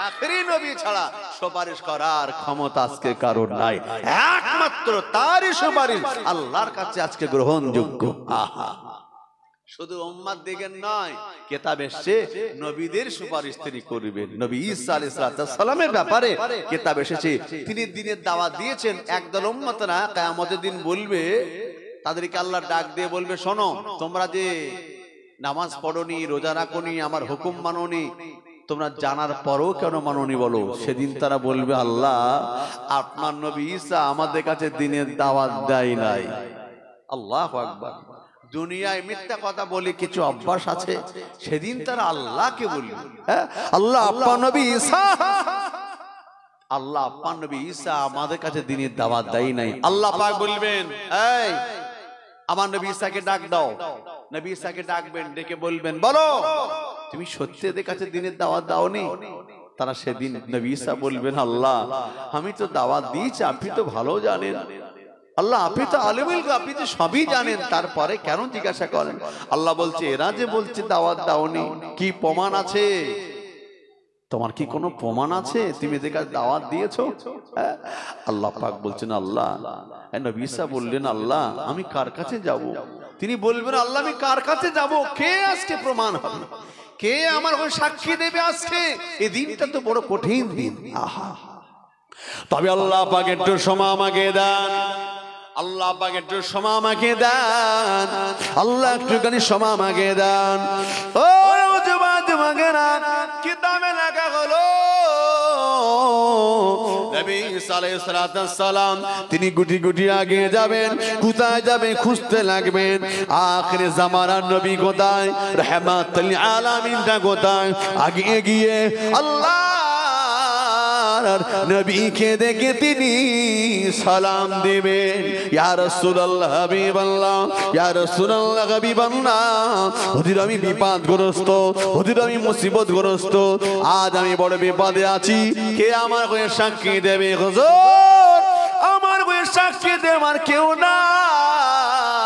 আখেরি নবী ছাড়া সুপারিশ করার ক্ষমতা আজকে কারোর নাই একমাত্র তারই সুপারিশ আল্লাহর কাছে আজকে গ্রহণযোগ্য আহা শুধু উম্মত দিগের নয় কিতাব এসেছে নবীদের সুপারিশ তিনি করবেন নবী ঈসা আলাইহিস সালামের ব্যাপারে কিতাব এসেছে তিনি দ্বীনের দাওয়াত দিয়েছেন একদল উম্মতরা কিয়ামতের দিন বলবে তাদেরকে আল্লাহ ডাক দিয়ে বলবে শোনো তোমরা যে নামাজ পড়োনি রোজা রাখোনি আমার হুকুম মানোনি তোমরা জানার পরও কেন মানোনি বলো সেদিন তারা বলবে আল্লাহ আপনার নবী ঈসা আমাদের কাছে দ্বীনের দাওয়াত দেয় নাই আল্লাহু আকবার দুনিয়ায় মিথ্যা কথা বলে কিছু অভ্যাস আছে সেদিন তারা আল্লাহকে বলবে আল্লাহ আপনার নবী ঈসা আমাদের কাছে দ্বীনের দাওয়াত দেয় নাই আল্লাহ পাক বলবেন এই আমার নবী ঈসাকে ডাক দাও নবী ঈসাকে ডাকবেন ডেকে বলবেন বলো তুমি সত্যি এদের কাছে দ্বীনের দাওয়াত দাওনি তারা সেদিন নবী ঈসা বলবেন আল্লাহ আমি তো দাওয়াত দিয়েছি আপনি তো ভালো জানেন আল্লাহ আপনি তো আলিমুল গায়ব আপনি তো সবই জানেন তারপরে কেন জিজ্ঞাসা করেন আল্লাহ বলছে এরা যে বলছে দাওয়াত দাওনি কি প্রমাণ আছে তোমার কি কোনো প্রমাণ আছে তুমি এদের কাছে দাওয়াত দিয়েছো আল্লাহ পাক বলছেন আল্লাহ নবী ঈসা বললেন আল্লাহ আমি কার কাছে যাব তিনি বলবেন আল্লাহ আমি কার কাছে যাব কে আজকে প্রমাণ হবে কে আমার হয়ে সাক্ষী দেবে আজকে এই দিনটা তো বড় কঠিন দিন আহা তবে আল্লাহ পাক একটু সময় আমাকে দেন আল্লাহ পাক একটু সময় আমাকে দেন আল্লাহ একটুখানি সময় আমাকে দেন ও যুবকেরা কিতাবে লেখা হলো নবী ঈসা আলাইহিস সালাম তিনি গুটি গুটি আগে যাবেন কোথায় যাবেন খুঁজতে লাগবেন আখির জামানার নবী কোথায় রাহমাতুল লিল আলামিনটা কোথায় আগে গিয়ে আল্লাহ আমার নবীকে দেখে তিনি সালাম দেবেন, ইয়া রাসূলুল্লাহ হাবিবাল্লাহ, ইয়া রাসূলুল্লাহ হাবিবাল্লাহ, হুজুর আমি বিপদগ্রস্ত, হুজুর আমি মুসিবতগ্রস্ত, আজ আমি বড় বিপদে আছি, কে আমার হয়ে সাক্ষী দেবে? হুজুর আমার হয়ে সাক্ষী দেওয়ার কেউ নাই,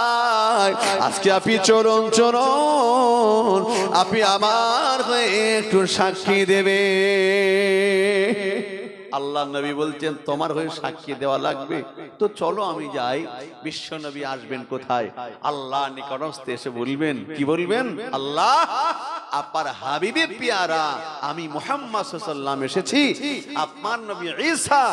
আজকে আপনি চরণ চরণ আপনি আমার হয়ে একটু সাক্ষী দেবে। আল্লাহ নবী বলছেন তোমার হয়ে সাক্ষী দেওয়া লাগবে, তো চলো আমি যাই। বিশ্ব নবী আসবেন কোথায়? আল্লাহ নিকটস্থ এসে বলবেন, কি বলবেন? আল্লাহ আপনার হাবিবে পিয়ারা আমি মুহাম্মদ সাল্লাল্লাহু আলাইহি ওয়াসাল্লাম এসেছি, আপনার নবী ঈসা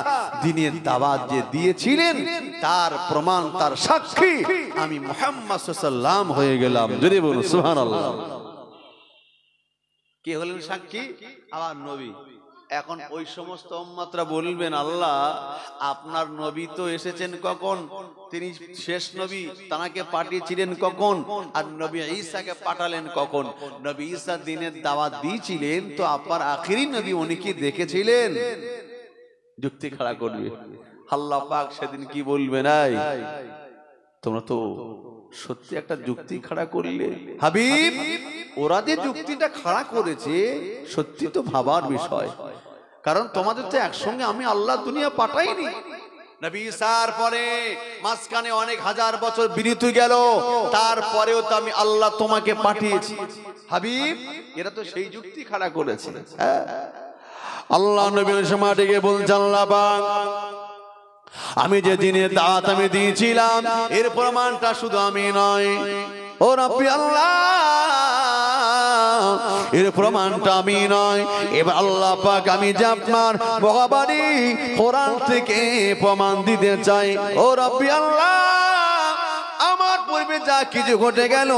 দ্বীনের দাওয়াত যে দিয়েছিলেন তার প্রমাণ, তার সাক্ষী আমি মুহাম্মদ সাল্লাল্লাহু আলাইহি ওয়াসাল্লাম হয়ে গেলাম। যদি বলুন সুবহানাল্লাহ। কে হলেন সাক্ষী? আমার নবী। এখন ওই সমস্ত উম্মতরা বলবেন, আল্লাহ আপনার নবী তো এসেছেন কখন? তিনি শেষ নবী, তাকে পাঠিয়েছিলেন কখন? আর নবী ঈসাকে পাঠালেন কখন? নবী ঈসা দ্বীনের দাওয়াত দিয়েছিলেন, তো আপনার আখেরি নবী উনি কি দেখেছিলেন? যুক্তি খাড়া করবে। আল্লাহ পাক সেদিন কি বলবেন, এই তোমরা তো সত্যি একটা যুক্তি খাড়া করলে হাবিব, ওরা যে যুক্তিটা খাড়া করেছে সত্যি তো ভাবার বিষয়, কারণ তোমাদের তো একসঙ্গে আমি আল্লাহ দুনিয়া পাঠাইনি। নবী ঈসার পরে মাঝখানে অনেক হাজার বছর বিরতি গেল, তারপরেও তো আমি আল্লাহ তোমাকে পাঠিয়েছি হাবিব। এরা তো সেই যুক্তি খাড়া করেছে। আল্লাহ নবীর সমাজে বলছেন, আল্লাহ পাক আমি যে দিনের দাওয়াত আমি দিয়েছিলাম এর প্রমাণটা শুধু আমি নয়, ও রাব্বি আল্লাহ এর প্রমাণটা আমি নয়, এবার আল্লাহ পাক আমি যে আপনার ভগবানী কোরআন থেকে প্রমাণ দিতে চাই। ও রাব্বি আল্লাহ আমার পূর্বে যা কিছু ঘটে গেল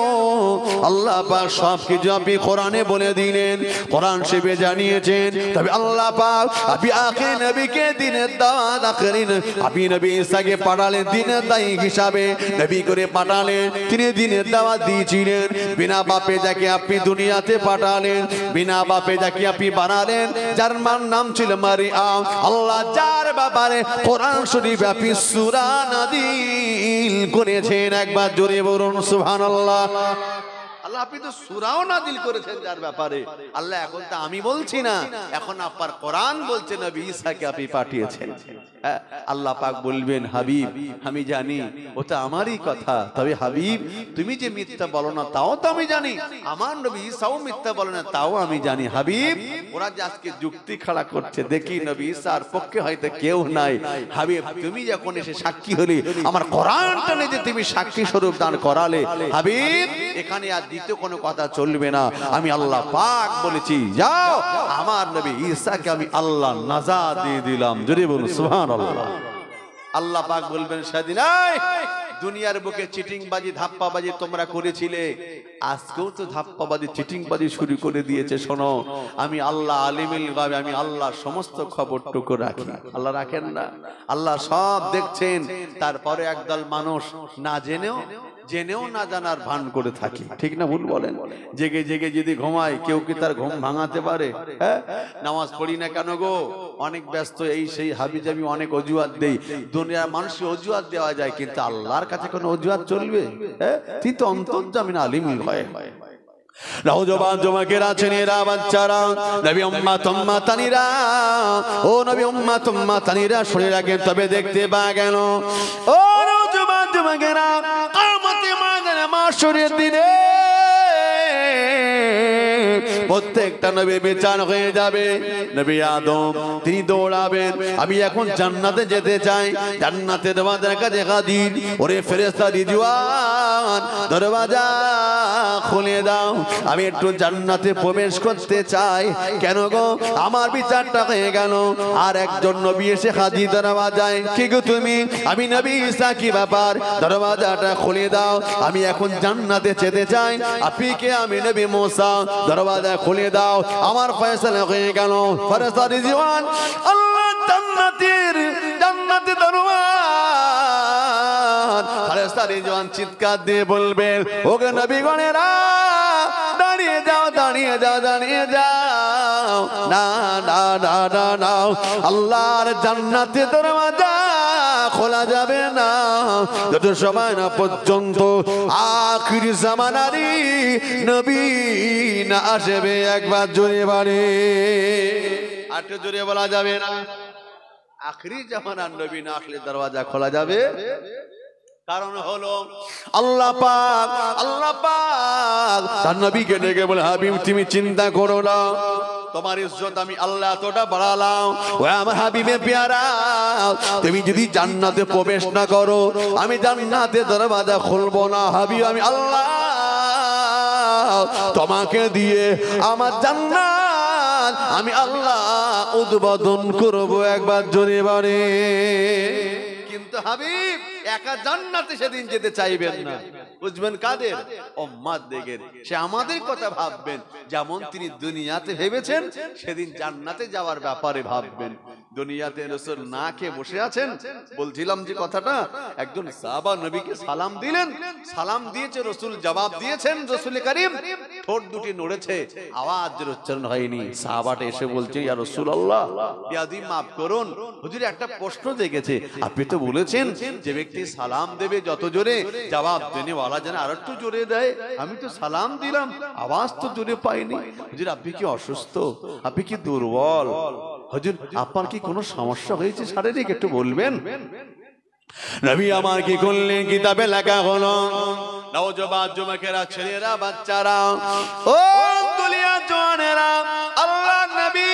আল্লাহ পাক সব কিছু আপনি কোরআনে বলে দিলেন, কোরআন শরীফে জানিয়েছেন। তবে আল্লাহ পাক আপনি আখির নবীকে দ্বীনের দাওয়াত আখেরিন আপনি নবী ঈসাকে পাঠালেন দ্বীনের দায়ী হিসাবে, নবী করে পাঠালেন, তিনি দ্বীনের দাওয়াত দিয়েছিলেন। বিনা বাপে যাকে আপনি দুনিয়াতে পাঠালেন, বিনা বাপে যাকে আপনি বানালেন, যার নাম ছিল মারিয়াম, আল্লাহ যার ব্যাপারে কোরআন শরীফে আপনি সূরা নাযিল করেছেন। একবার জোরে বলুন সুবহানাল্লাহ। আল্লাহ আপনি তো সূরাও নাযিল করেছেন যার ব্যাপারে। আল্লাহ এখন তো আমি বলছি না, এখন আপনার কোরআন বলছে নবী ঈসাকে আপনি পাঠিয়েছেন। আল্লাহ পাক বলবেন, হাবিব আমি জানি ওটা আমারই কথা, তবে হাবিব তুমি যে মিথ্যা বলো না তাও তো আমি জানি, আমার নবী ঈসাও মিথ্যা বলে না তাও আমি জানি। হাবিব ওরা যে আজকে যুক্তি খাড়া করছে, দেখি নবী ঈসার পক্ষে হয়তো কেউ নাই, হাবিব তুমি যখন এসে সাক্ষী হলে আমার কোরআনটা নিয়ে তুমি সাক্ষী স্বরূপ দান করালে, হাবিব এখানে আর দ্বিতীয় কোনো কথা চলবে না। আমি আল্লাহ পাক বলেছি যাও, আমার নবী ঈসাকে আমি আল্লাহ নাজাত দিয়ে দিলাম। যদি বলুন সুবহানাল্লাহ। আল্লাহ পাক বলবেন সেদিন, দুনিয়ার বুকে চিটিংবাজি ধাপ্পাবাজি তোমরা করেছিলে, আজকেও তো ধাপ্পাবাজি চিটিংবাজি শুরু করে দিয়েছে। শোনো আমি আল্লাহ আলিমুল গায়ব, আমি আল্লাহ সমস্ত খবরটুকু রাখি। আল্লাহ রাখেন না? আল্লাহ সব দেখছেন। তারপরে একদল মানুষ না জেনেও না জানার ভান করে থাকি, ঠিক না ভুল বলেন? জেগে জেগে যদি ঘুমায় কেউ কি তার ঘুম ভাঙাতে পারে? নামাজ পড়ি না কেন গো, অনেক ব্যস্ত, এই সেই হাবিজাবি অনেক অজুহাত দেই। দুনিয়ার মানুষকে অজুহাত দেওয়া যায়, কিন্তু আল্লাহর কাছে কোনো অজুহাত চলবে? তুই তো অন্তর্যামী আলিমুল গায়ব। নওজওয়ান যুবকেরা আছেন, এরা বাচ্চারা, নবী উম্মাতানিরা, ও নবী উম্মাতানিরা শুনে রাখেন, তবে দেখতে পা গেল ও নওজওয়ান যুবকেরা কিয়ামতে ময়দানে মাশরের দিনে প্রত্যেকটা নবী বিচার হয়ে যাবে। নবী আদম তিনি দৌড়াবেন, আমি এখন জান্নাতে যেতে চাই, জান্নাতের দরওয়াজার কাছে হাজির। ওরে ফেরেশতা রিজওয়ান দরওয়াজা খুলে দাও, আমি একটু জান্নাতে প্রবেশ করতে চাই। কেন গো, আমার বিচারটা হয়ে গেল, আর একজন নবী এসে হাজির দরওয়াজায়। কি গো তুমি? আমি নবী ঈসা, কি ব্যাপার? দরওয়াজাটা খুলে দাও, আমি এখন জান্নাতে যেতে চাই। আপনি কে? আমি নবী মুসা, দরওয়াজা খুলে দাও, আমার ফয়সালা হয়ে গেল। ফেরেশতা রিজওয়ান আল্লাহ জান্নাতে দরওয়াজা, ফেরেশতা রিজওয়ান চিৎকার দিয়ে বলবেন, ওগো নবীগণেরা দাঁড়িয়ে যাও দাঁড়িয়ে যাও দাঁড়িয়ে যাও না না না না না আল্লাহর জান্নাতে দরওয়াজা খোলা যাবে না যত সময় না পর্যন্ত আখির জামানারি নবী না আসবে একবার জোরে বাড়ে আর তো জোরে বলা যাবে না আখিরি জামানার নবী না আসলে দরওয়াজা খোলা যাবে কারণ হলো আল্লাহ পাক তার নবীকে ডেকে বলে হাবিব তুমি চিন্তা করো না তোমার ইজ্জত আমি আল্লাহ এতটা বাড়ালাম ও আমার হাবিবে পেয়ারা তুমি যদি জান্নাতে প্রবেশ না করো আমি জান্নাতে দরওয়াজা খুলবো না হাবিব আমি আল্লাহ তোমাকে দিয়ে আমার জান্নাত আমি আল্লাহ উদ্বোধন করব একবার জোরে বাড়ে কিন্তু হাবিব একা জান্নাতে সেদিন যেতে চাইবেন না বুঝবেন কাদের উম্মতদের সে আমাদের কথা ভাববেন যেমন তিনি দুনিয়াতে ভেবেছেন সেদিন জান্নাতে যাওয়ার ব্যাপারে ভাববেন দুনিয়াতে রাসূল না খেয়ে বসে আছেন বলছিলাম যে কথাটা একজন সাহাবা নবীকে সালাম দিলেন সালাম দিয়েছে রাসূল জবাব দিয়েছেন রাসূল করিম ঠোঁট দুটি নড়েছে আওয়াজের উচ্চারণ হয়নি সাহাবাটা এসে বলছে ইয়া রাসূলুল্লাহ বেয়াদবি maaf করুন হুজুর একটা প্রশ্ন জেগেছে আপনি তো বলেছেন যে ব্যক্তি সালাম দেবে যত জোরে জবাব দেনে ওয়ালা যেন আরেকটু জোরে দেয় আমি তো সালাম দিলাম আওয়াজ তো জোরে পাইনি হুজুর আপনি কি অসুস্থ আপনি কি দুর্বল হুজুর আপনার কি কোনো সমস্যা হয়েছে শারীরিক একটু বলবেন নবী আমার কি করলেন কিতাবে লেখা হলো নওজওয়ান যুবকেরা ছেলেরা বাচ্চারা ও দুনিয়া জওয়ানেরা আল্লাহ নবী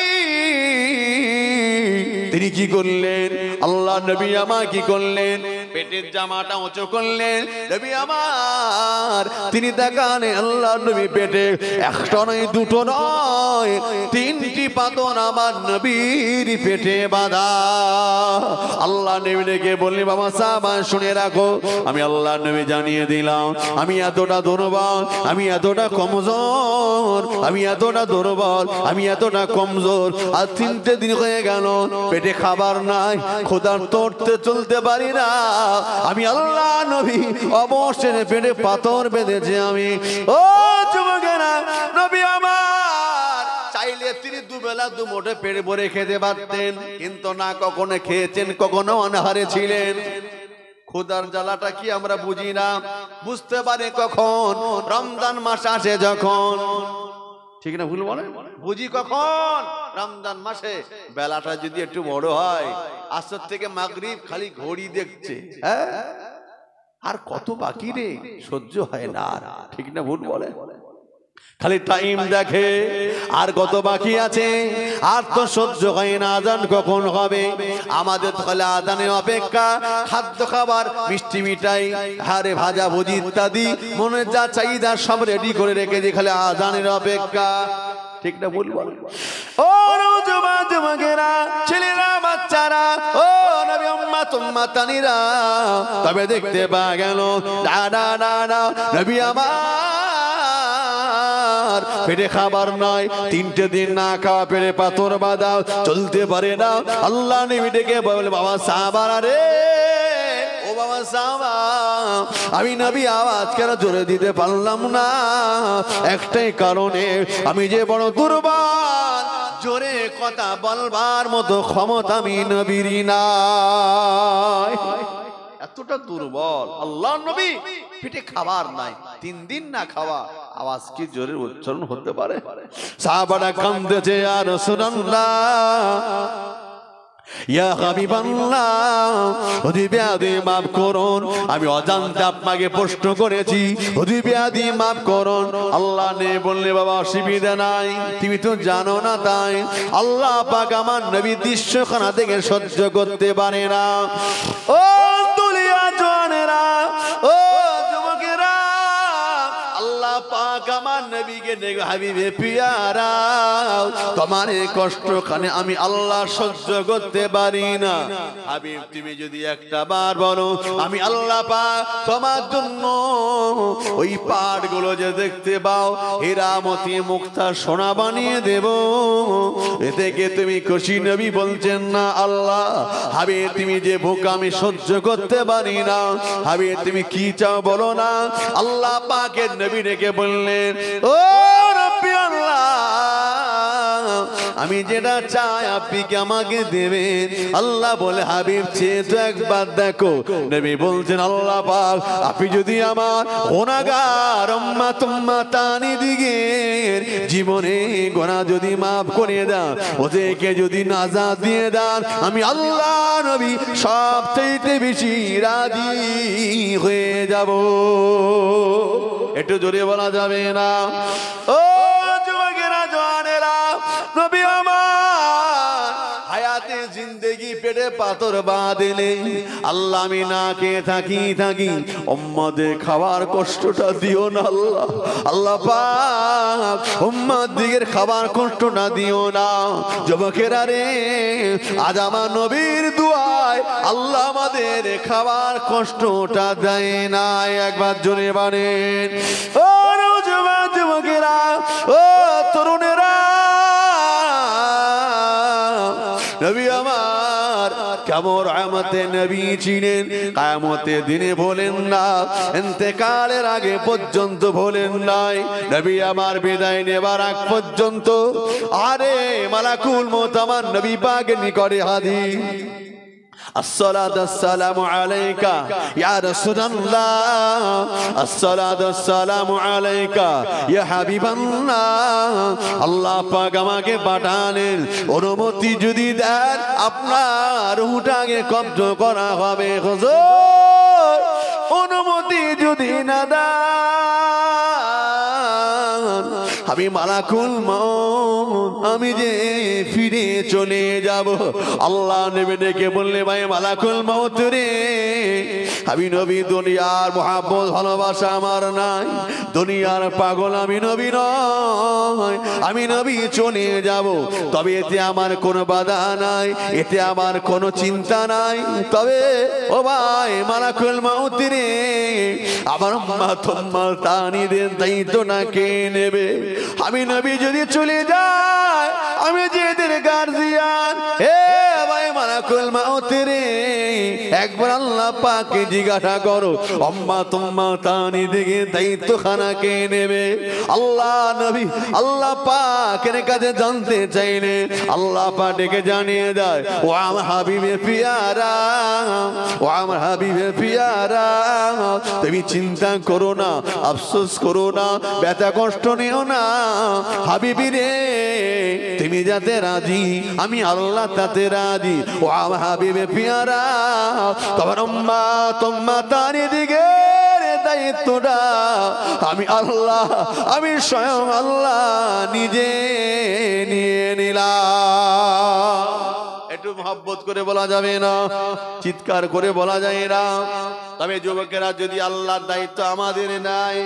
তিনি কি করলেন আল্লাহ নবী আমার কি করলেন পেটের জামাটা উঁচু করলেন নবী আমার তিনি দেখানে আল্লাহ নবী পেটে একটা নয় দুটো নয় তিনটি পাতন আমার নবীর পেটে বাঁধা আল্লাহ নবী ডেকে বললেন বাবা সাহাবা শুনে রাখো আমি আল্লাহ নবী জানিয়ে দিলাম আমি এতটা দুর্বল আমি এতটা কমজোর আমি এতটা দুর্বল আমি এতটা কমজোর আর 3 দিন হয়ে গেল পেটে খাবার নাই খোদার তরতে চলতে পারি না আমি আল্লাহ নবী অবশ্যই পেটে পাথর বেঁধেছে আমি ও যুবকেরা নবী আমার চাইলে তিনি দুবেলা দুমুঠো পেট ভরে খেতে পারতেন কিন্তু না কখনো খেয়েছেন কখনো অনাহারে ছিলেন খোদার জ্বালাটা কি আমরা বুঝি না বুঝতে পারে কখন রমজান মাস আসে যখন ঠিক না ভুল বলেন বুঝি কখন রমজান মাসে বেলাটা যদি একটু বড় হয় আসর থেকে মাগরিব খালি ঘড়ি দেখছে হ্যাঁ আর কত বাকি রে সহ্য হয় না ঠিক না ভুল বলে খালি টাইম দেখে আর কত বাকি আছে আর তো সহ্য হয় না আজান কখন হবে আমাদের তাহলে আজানের অপেক্ষা খাদ্য খাবার মিষ্টি মিঠাই হারে ভাজা ভুজি ইত্যাদি মনে যা চাহিদা সব রেডি করে রেখেছি খালি আজানের অপেক্ষা ঠিক না ভুল বলে ও নওজওয়ান যুবকেরা ছেলেরা বাচ্চারা ও নবী উম্মত উম্মতানিরা তবে দেখতে পাওয়া গেল না না না না নবী আমার পেটে খাবার নাই 3 দিন না খাওয়া পেটে পাথর বাঁধা চলতে পারে না আল্লাহ নবী ডেকে বলে বাবা সাহাবারা রে ও বাবা সাহাবা আমি নবী আওয়াজ কেন জোরে দিতে পারলাম না একটাই কারণে আমি যে বড় দুর্বল জোরে কথা বলবার মতো ক্ষমতা আমি নবীর নাই এতটা দুর্বল আল্লাহ নবী পেটে খাবার নাই 3 দিন না খাওয়া আওয়াজ কি জোরে উচ্চারণ হতে পারে সাহাবারা কাঁদতেছে ইয়া রাসূলুল্লাহ ইয়া হাবিবাল্লাহ হুজুর বেয়াদবি maaf করুন আমি অজান্তে আপনাকে প্রশ্ন করেছি হুজুর বেয়াদবি maaf করুন আল্লাহ নে বললে বাবা অসুবিধা নাই তুমি তো জানো না তাই আল্লাহ পাক আমার নবী দৃশ্যখানা থেকে সহ্য করতে পারে না ও দুনিয়া জওয়ানেরা ও যুবকেরা আল্লাহ পাক আমার নবীকে ডেকে হাবিবে পিয়ারা তোমার এই কষ্টখানে আমি আল্লাহ সহ্য করতে পারি না হাবিব তুমি যদি একটা বার বলো আমি আল্লাহ পাক তোমার জন্য ওই পাহাড়গুলো যে দেখতে পাও হীরামতি মুক্তা সোনা বানিয়ে দেব এতে কে তুমি খুশি নবী বলছেন না আল্লাহ হাবিব তুমি যে ভুক আমি সহ্য করতে পারি না হাবিব তুমি কি চাও বলো না আল্লাহ পাকের নবী ডেকে বললেন ও আমি যেটা চাই আপনি কি আমাকে দেবেন? আল্লাহ বলে হাবিব চেয়ে তো একবার দেখো। নবী বলছেন আল্লাহ পাক আপনি যদি আমার গুনাহগার উম্মত উম্মতানি দিগের জীবনে গুনাহ যদি মাফ করে দেন, ওদেরকে যদি নাজাত দিয়ে দেন, আমি আল্লাহ নবী সবচেয়ে বেশি রাজি হয়ে যাব। একটু জোরে বলা যাবে না? ও যুবকেরা জওয়ানেরা, নবী আমার হায়াতে জিন্দেগি পেটে পাথর বাঁধলে আল্লাহ আমি না খেয়ে থাকি উম্মদের খাবার কষ্টটা দিও না আল্লাহ। আল্লাহ পাক উম্মতদের খাবার কষ্টটা দিও না। যুবকেরা রে, আজ আমার নবীর দুআয় আল্লাহ আমাদের খাবার কষ্টটা দেয় না। একবার জোরে বলেন ও যুবকেরা, ও তরুণেরা, নবী আমার কেমন রহমতে নবী ছিলেন, কিয়ামতের দিনে বলেন না, ইন্তেকালের আগে পর্যন্ত বলেন নাই, নবী আমার বিদায় নেবার আগ পর্যন্ত আরে মালাকুল মউত আমার নবী পাকের নিকটে হাজির। আসসালাতু আসসালামু আলাইকা ইয়া রাসূলুল্লাহ, আসসালাতু আসসালামু আলাইকা ইয়া হাবিবাল্লাহ। আল্লাহ পাক আমাকে পাঠালেন, অনুমতি যদি দেন আপনার রূহটাকে কবজ করা হবে হুজুর। অনুমতি যদি না দেন আমি মালাকুল মউত আমি যে ফিরে চলে যাব। আল্লাহ নবী ডেকে বললে ভাই মালাকুল মউত রে, আমি নবী দুনিয়ার মহব্বত ভালোবাসা আমার নাই, দুনিয়ার পাগল আমি নবী নয়, আমি নবী চলে যাব। তবে এতে আমার কোনো বাধা নাই, এতে আমার কোনো চিন্তা নাই। তবে ও ভাই মালাকুল মউত রে, আমার উম্মত উম্মতানিদের দায়িত্ব না কে নেবে? আমি নবী যদি চলে যাই, আমি যে এদের গার্জিয়ান, হে ভাই মালাকুল মউত রে, একবার আল্লাহ পাককে জিজ্ঞাসা করো উম্মত উম্মতানিদের দায়িত্ব খানা কে নেবে? আল্লাহ নবী আল্লাহ পাকের কাছে জানতে চাইলে আল্লাহ পাক ডেকে জানিয়ে দেয়, ও আমার হাবিবে পিয়ারা, ও আমার হাবিবে পিয়ারা, তুমি চিন্তা করো না, আফসোস করো না, ব্যথা কষ্ট নিও না। হাবিবি রে, তুমি যাতে রাজি আমি আল্লাহ তাতে রাজি। ও আমার হাবিবে পিয়ারা, তোমার উম্মত উম্মতানি দিকে দায়িত্বটা আমি আল্লাহ, আমি স্বয়ং আল্লাহ নিজে নিয়ে নিলাম। একটু মহব্বত করে বলা যাবে না, চিৎকার করে বলা যায় না। তবে যুবকেরা, যদি আল্লাহর দায়িত্ব আমাদের নাই,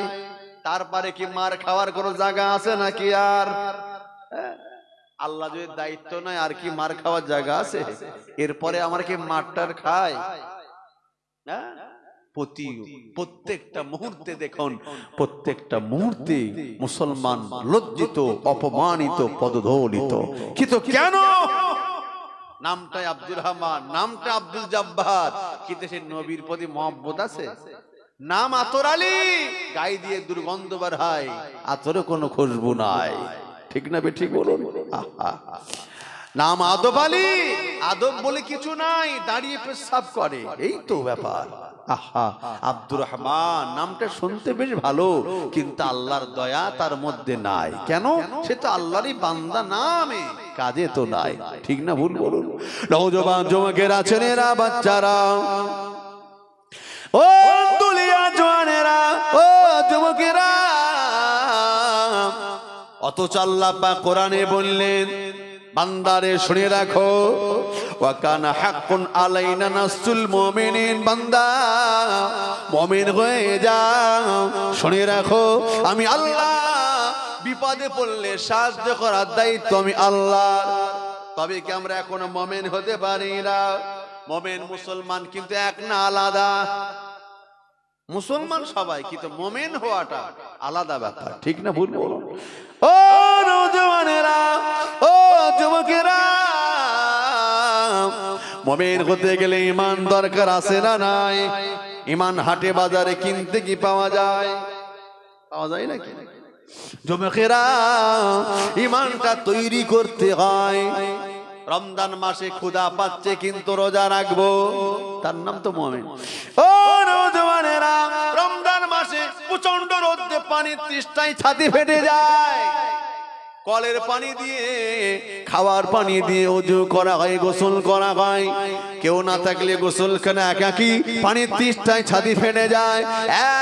তারপরে কি মার খাওয়ার কোনো জায়গা আছে নাকি? আর আল্লাহ যদি দায়িত্ব নাই, আর কি মার খাওয়ার জায়গা আছে? এরপরে আমার কি মারটার খায়? প্রত্যেকটা মুহূর্তে দেখুন, প্রত্যেকটা মুহূর্তে মুসলমান লজ্জিত, অপমানিত, পদদলিত। কিন্তু কেন? নামটা আব্দুর রহমান, নামটা আব্দুল জব্বার, কিন্তু সে নবীর প্রতি মহব্বত আছে? নাম আতর আলী, গায়ে দিয়ে দুর্গন্ধ বার হয়, আতরে কোনো খুশবু নাই। ঠিক না বেঠিক বলুন? নাম আদব আলী, আদব বলে কিছু নাই, দাঁড়িয়ে পেশাব করে, এই তো ব্যাপার। আহা, আব্দুর রহমান নামটা শুনতে বেশ ভালো, কিন্তু আল্লাহর দয়া তার মধ্যে নাই। কেন? সে তো আল্লাহরই বান্দা, নামে কাজে তো নাই। ঠিক না ভুল বলুন? নওজোয়ান যুবকেরা, ছেলেরা, বাচ্চারা, ও দুলিয়া জওয়ানেরা, ও যুবকেরা, অথচ আল্লাহ পাক কোরআনে বললেন, বান্দারে শুনে রাখো, ওয়া কানা হাক্কুন আলাইনা নাসুল মুমিনিন, বান্দা মুমিন হয়ে যাও। শুনে রাখো, আমি আল্লাহ বিপদে পড়লে সাহায্য করার দায়িত্ব আমি আল্লাহ। তবে কি আমরা এখনো মুমিন হতে পারি না? মুমিন মুসলমান কিন্তু এক না, আলাদা। মুসলমান সবাই, কিন্তু মুমিন হওয়াটা আলাদা ব্যাপার। ঠিক না ভুল বলুন? ও নওজওয়ানেরা, ও যুবকেরা, মুমিন হতে গেলে ঈমান দরকার আছে না নাই? ঈমান হাটে বাজারে কিনতে কি পাওয়া যায়? পাওয়া যায় নাকি? যুবকেরা ইমানটা তৈরি করতে হয়। রমজান মাসে ক্ষুধা পাচ্ছে কিন্তু রোজা রাখবো, তার নাম তো মুমিন। ও নওজওয়ানেরা, রমজান মাসে প্রচন্ড রোদে পানির তৃষ্ণায় ছাতি ফেটে যায়। কলের পানি দিয়ে, খাওয়ার পানি দিয়ে ওযু করা হয়, গোসল করা হয়। কেউ না থাকলে গোসলখানা একাকি পানির তৃষ্ণায় ছাতি ফেটে যায়।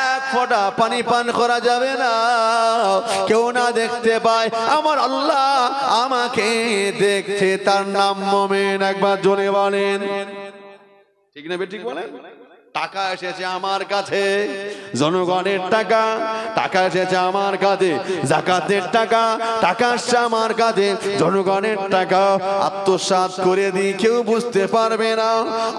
এক ফোঁটা পানি পান করা যাবে না, কেউ না দেখতে পায়। আমার আল্লাহ আমাকে দেখছে, তার নাম মুমিন। একবার জোরে বলেন ঠিক না? ঠিক বলেন। টাকা এসেছে আমার কাছে, জনগণের টাকা, টাকা এসেছে আমার কাছে, যাকাতের টাকা, টাকা আসছে আমার কাছে, জনগণের টাকা আত্মসাৎ করে দিই, কেউ বুঝতে পারবে না।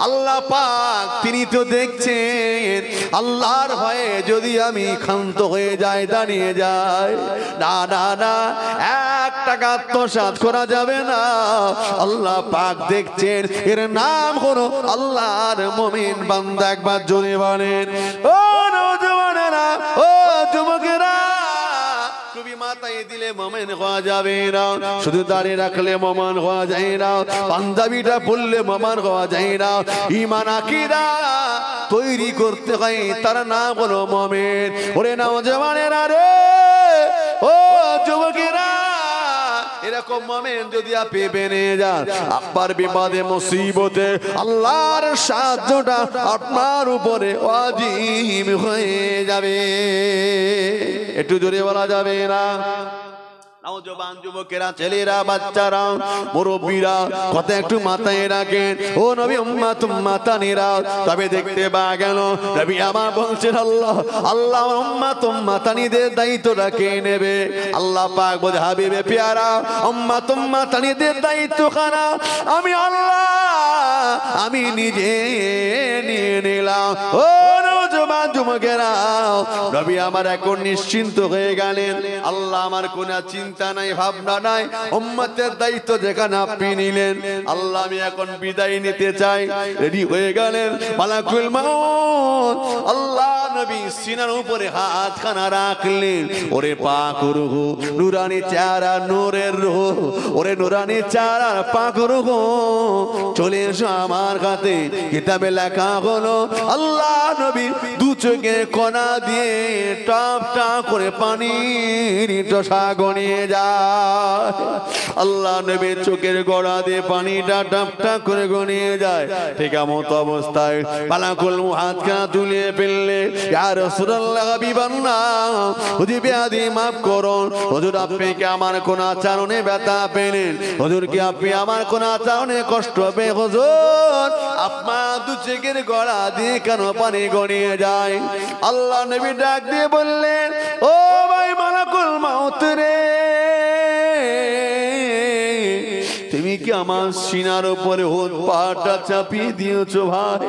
আল্লাহ পাক তিনি তো দেখছেন। আল্লাহর ভয়ে যদি আমি ক্ষান্ত হয়ে যাই, দাঁড়িয়ে যাই, না না না, এক টাকা আত্মসাৎ করা যাবে না। আল্লাহ পাক দেখছেন, এর নাম হলো আল্লাহর মুমিন বান্দা। একবার জোরে বলেন। ও নওজওয়ানেরা, ও যুবকেরা, টুপি মাথায় দিলে মুমিন হওয়া যাবে না, শুধু দাঁড়িয়ে রাখলে মুমিন হওয়া যায় না, পাঞ্জাবিটা পরলে মুমিন হওয়া যায় না। ঈমান আকীদা তৈরি করতে হয়, তার নাম হলো মুমিন। ওরে নওজওয়ানেরা রে, ও যুবকেরা, এরকম মুমিন যদি আপনি বেনে যান, আপনার বিপদে মুসিবতে আল্লাহর সাহায্যটা আপনার উপরে ওয়াজিব হয়ে যাবে। একটু জোরে বলা যাবে না? নওজওয়ান যুবকেরা, ছেলেরা, বাচ্চারা, মুরব্বীরা, কথা একটু মাথায় রাখেন। ও নবী উম্মাতানিরা, তবে দেখতে পাওয়া গেল নবী আমার বলছেন, আল্লাহ আল্লাহ উম্মাতানিদের দায়িত্বটা কে নেবে? আল্লাহ পাক বলে, হাবিবে পেয়ারা, উম্মাতানিদের দায়িত্ব খানা আমি আল্লাহ আমি নিজে নিয়ে নিলাম। ও নওজওয়ান যুবকেরা, নবী আমার এখন নিশ্চিন্ত হয়ে গেলেন। আল্লাহ আমার কোন চিন্তা নাই, ভাবনা নাই, উম্মতের দায়িত্ব যেখানে আপনি নিলেন, আল্লাহ আমি এখন বিদায় নিতে চাই। রেডি হয়ে গেলেন মালাকুল মউত। আল্লাহ নবী সিনার উপরে হাতখানা রাখলেন। ওরে পাক রূহ, নূরানি চেহারা, নূরের রূহ, ওরে নূরানি চেহারা, পাক রূহ, চলে এসো আমার কাছে। কিতাবে লেখা হলো, আল্লাহ নবী দু চোখে কণা দিয়ে টপ টপ করে পানির টসা গনিয়ে যায়। আল্লাহ নবীর চোখের গোড়া দিয়ে পানিটা টপ টপ করে গনিয়ে যায়। ঠিক এমত অবস্থায় মালাকুল মউত হাতখানা তুলে ফেললে, ইয়া রাসূলুল্লাহ, হাবিবাল্লাহ, হুজুর বেয়াদি মাফ করুন। হুজুর আপনি কি আমার কোন আচরণে ব্যথা পেলেন? হুজুর কি আপনি আমার কোন আচরণে কষ্ট পেয়ে? হুজুর আপনার দু চোখের গোড়া দিয়ে কেন পানি গনিয়ে যায়? আল্লাহ নবী ডাক দিয়ে বললেন, ও ভাই মালাকুল মউত রে, তুমি কি আমার সিনার উপরে পাটা চাপিয়ে দিয়েছো ভাই?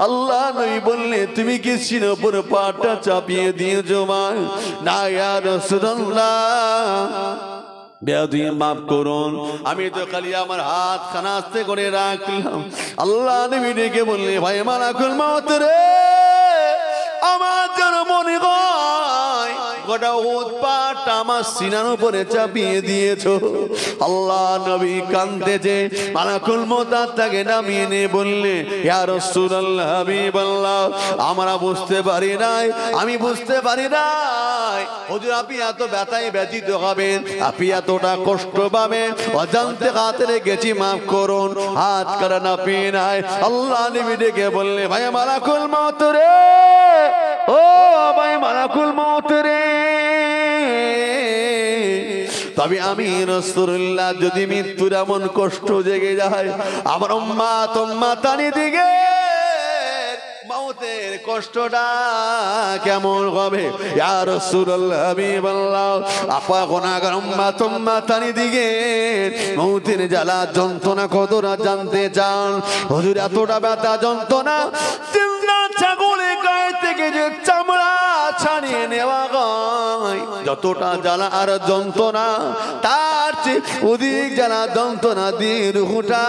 আল্লাহ নবী বললে, তুমি কি সিনার উপরে পাটা চাপিয়ে দিয়েছো ভাই? না ইয়া রাসূলুল্লাহ, বেয়াদবি মাফ করুন, আমি তো খালি আমার হাত খানা আস্তে করে রাখলাম। আল্লাহ নবী ডেকে বললে, ভাই মালাকুল মউত রে, আমার যেন মনে হয় গোটা উৎপাত আমার সিনার উপরে চাপিয়ে দিয়েছো। আল্লাহ নবী কাঁদতেছে। মালাকুল মউত তাকে নামিয়ে নিয়ে বললে, ইয়া রাসূলুল্লাহ, হাবিবাল্লাহ, আমরা বুঝতে পারি নাই, আমি বুঝতে পারি নাই হুজুর আপনি এত ব্যথায় ব্যথিত হবেন, আপনি এতটা কষ্ট পাবেন, অজান্তে হাতে রেখেছি, মাফ করুন। হাত কাটা না পেয়ে নাই। আল্লাহ নবী ডেকে বললে, ভাই মালাকুল মউত রে, ও ভাই মালাকুল মউত রে, তবে আমি রাসূলুল্লাহ যদি মৃত্যুর এমন কষ্ট জেগে যায়, আমার উম্মাতানি দিকে মউতের কষ্টটা কেমন হবে? ইয়া রাসূলুল্লাহ, হাবিবাল্লাহ, আপা গুনাহগার উম্মাতানি দিকে মউতের জ্বালা যন্ত্রণা কতটা জানতে চান? হুজুর এতটা ব্যথা যন্ত্রণা, জিন্দা ছাগলের গায়ে থেকে যে চামড়া ছাড়িয়ে নেওয়া হয়, যতটা জ্বালা আর যন্ত্রণা, তার চেয়ে অধিক জ্বালা যন্ত্রণা দিয়ে রুহটা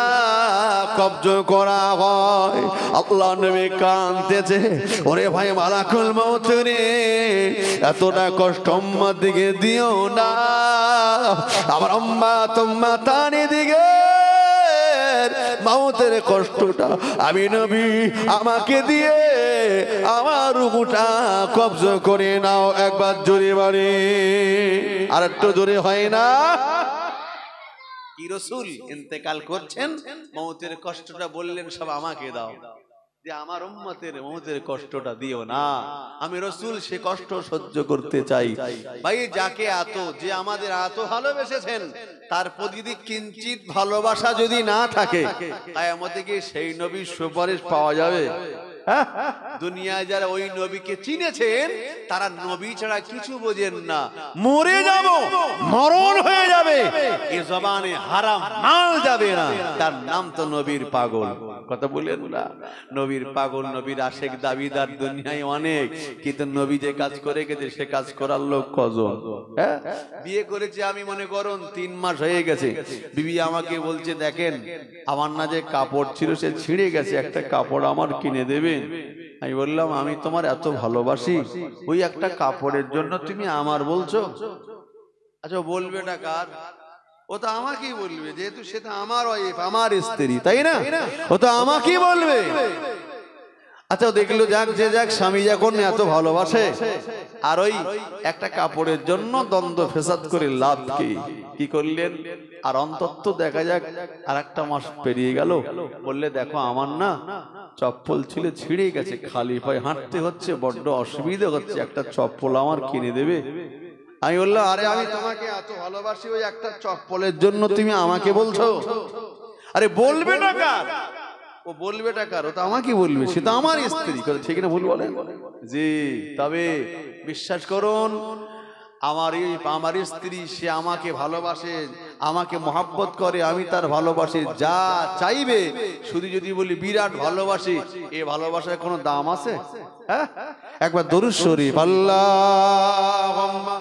কবজ করা হয়। আল্লাহ নবী কাঁদতেছে, ওরে ভাই মালাকুল মউত রে, এতটা কষ্ট আম্মার দিকে দিও না, আমার আম্মা তোমা তানি দিকে মাউতের কষ্টটা আমি নবী আমাকে দিয়ে আমার রুহটা কবজ করে নাও। একবার জোরে বাড়ি, আর একটু জোরে হয় না? কি রাসূল ইন্তেকাল করছেন, মউতের কষ্টটা বললেন সব আমাকে দাও, যে আমার উম্মতের মউতের কষ্টটা দিও না, আমি রাসূল সে কষ্ট সহ্য করতে চাই। ভাই যাকে এত, যে আমাদের এত ভালোবেসেছেন, তার প্রতি কিঞ্চিত ভালোবাসা যদি না থাকে, কিয়ামতে কি সেই নবীর সুপারিশ পাওয়া যাবে? দুনিয়ায় যারা ওই নবীকে চিনেছেন তারা নবী ছাড়া কিছু বোঝেন না। মরে যাব, মরণ হয়ে যাবে, এ জবানে হারাম মাল যাবে না, তার নাম তো নবীর পাগল। কথা বলেন না? নবীর পাগল, নবীর আশেক দাবিদার দুনিয়ায় অনেক, কিন্তু নবী যে কাজ করে গেছে সে কাজ করার লোক কজন? বিয়ে করেছে আমি মনে করুন 3 মাস হয়ে গেছে, বিবি আমাকে বলছে দেখেন আমার না যে কাপড় ছিল সে ছিঁড়ে গেছে, একটা কাপড় আমার কিনে দেবেন। আমি বললাম আমি তোমার এত ভালোবাসি, ওই একটা কাপড়ের জন্য তুমি আমার বলছো? আচ্ছা বলবে না কার? ও তো আমাকেই বলবে, যেহেতু সেটা আমার ওয়াইফ, আমার স্ত্রী, তাই না? ও তো আমাকেই বলবে। আচ্ছা দেখলো, যাক যে যাক, স্বামী যখন এত ভালোবাসে, আর ওই একটা কাপড়ের জন্য দ্বন্দ্ব ফেসাদ করে লাভ কি? কি করলেন? আর অন্তত দেখা যাক আর একটা মাস পেরিয়ে গেল, বললে দেখো আমার না চপ্পল ছিল ছিঁড়ে গেছে, খালি পায়ে হাঁটতে হচ্ছে, বড্ড অসুবিধা হচ্ছে, একটা চপ্পল আমার কিনে দেবে? আমি বললাম আরে আমি তোমাকে এত ভালোবাসি, ওই একটা চপ্পলের জন্য তুমি আমাকে বলছো? আরে বলবে না কার? ও বলবে টাকার, ও তো আমাকে বলবে, সে তো আমার স্ত্রী, ঠিক না ভুল বলেন? জি, তবে বিশ্বাস করুন আমার স্ত্রী, সে আমাকে ভালোবাসে, আমাকে মহাব্বত করে, আমি তার ভালোবাসি, যা চাইবে। শুধু যদি বলি বিরাট ভালোবাসি, এ ভালোবাসার কোনো দাম আছে? হ্যাঁ, একবার দরুদ শরীফ আল্লাহুম্মা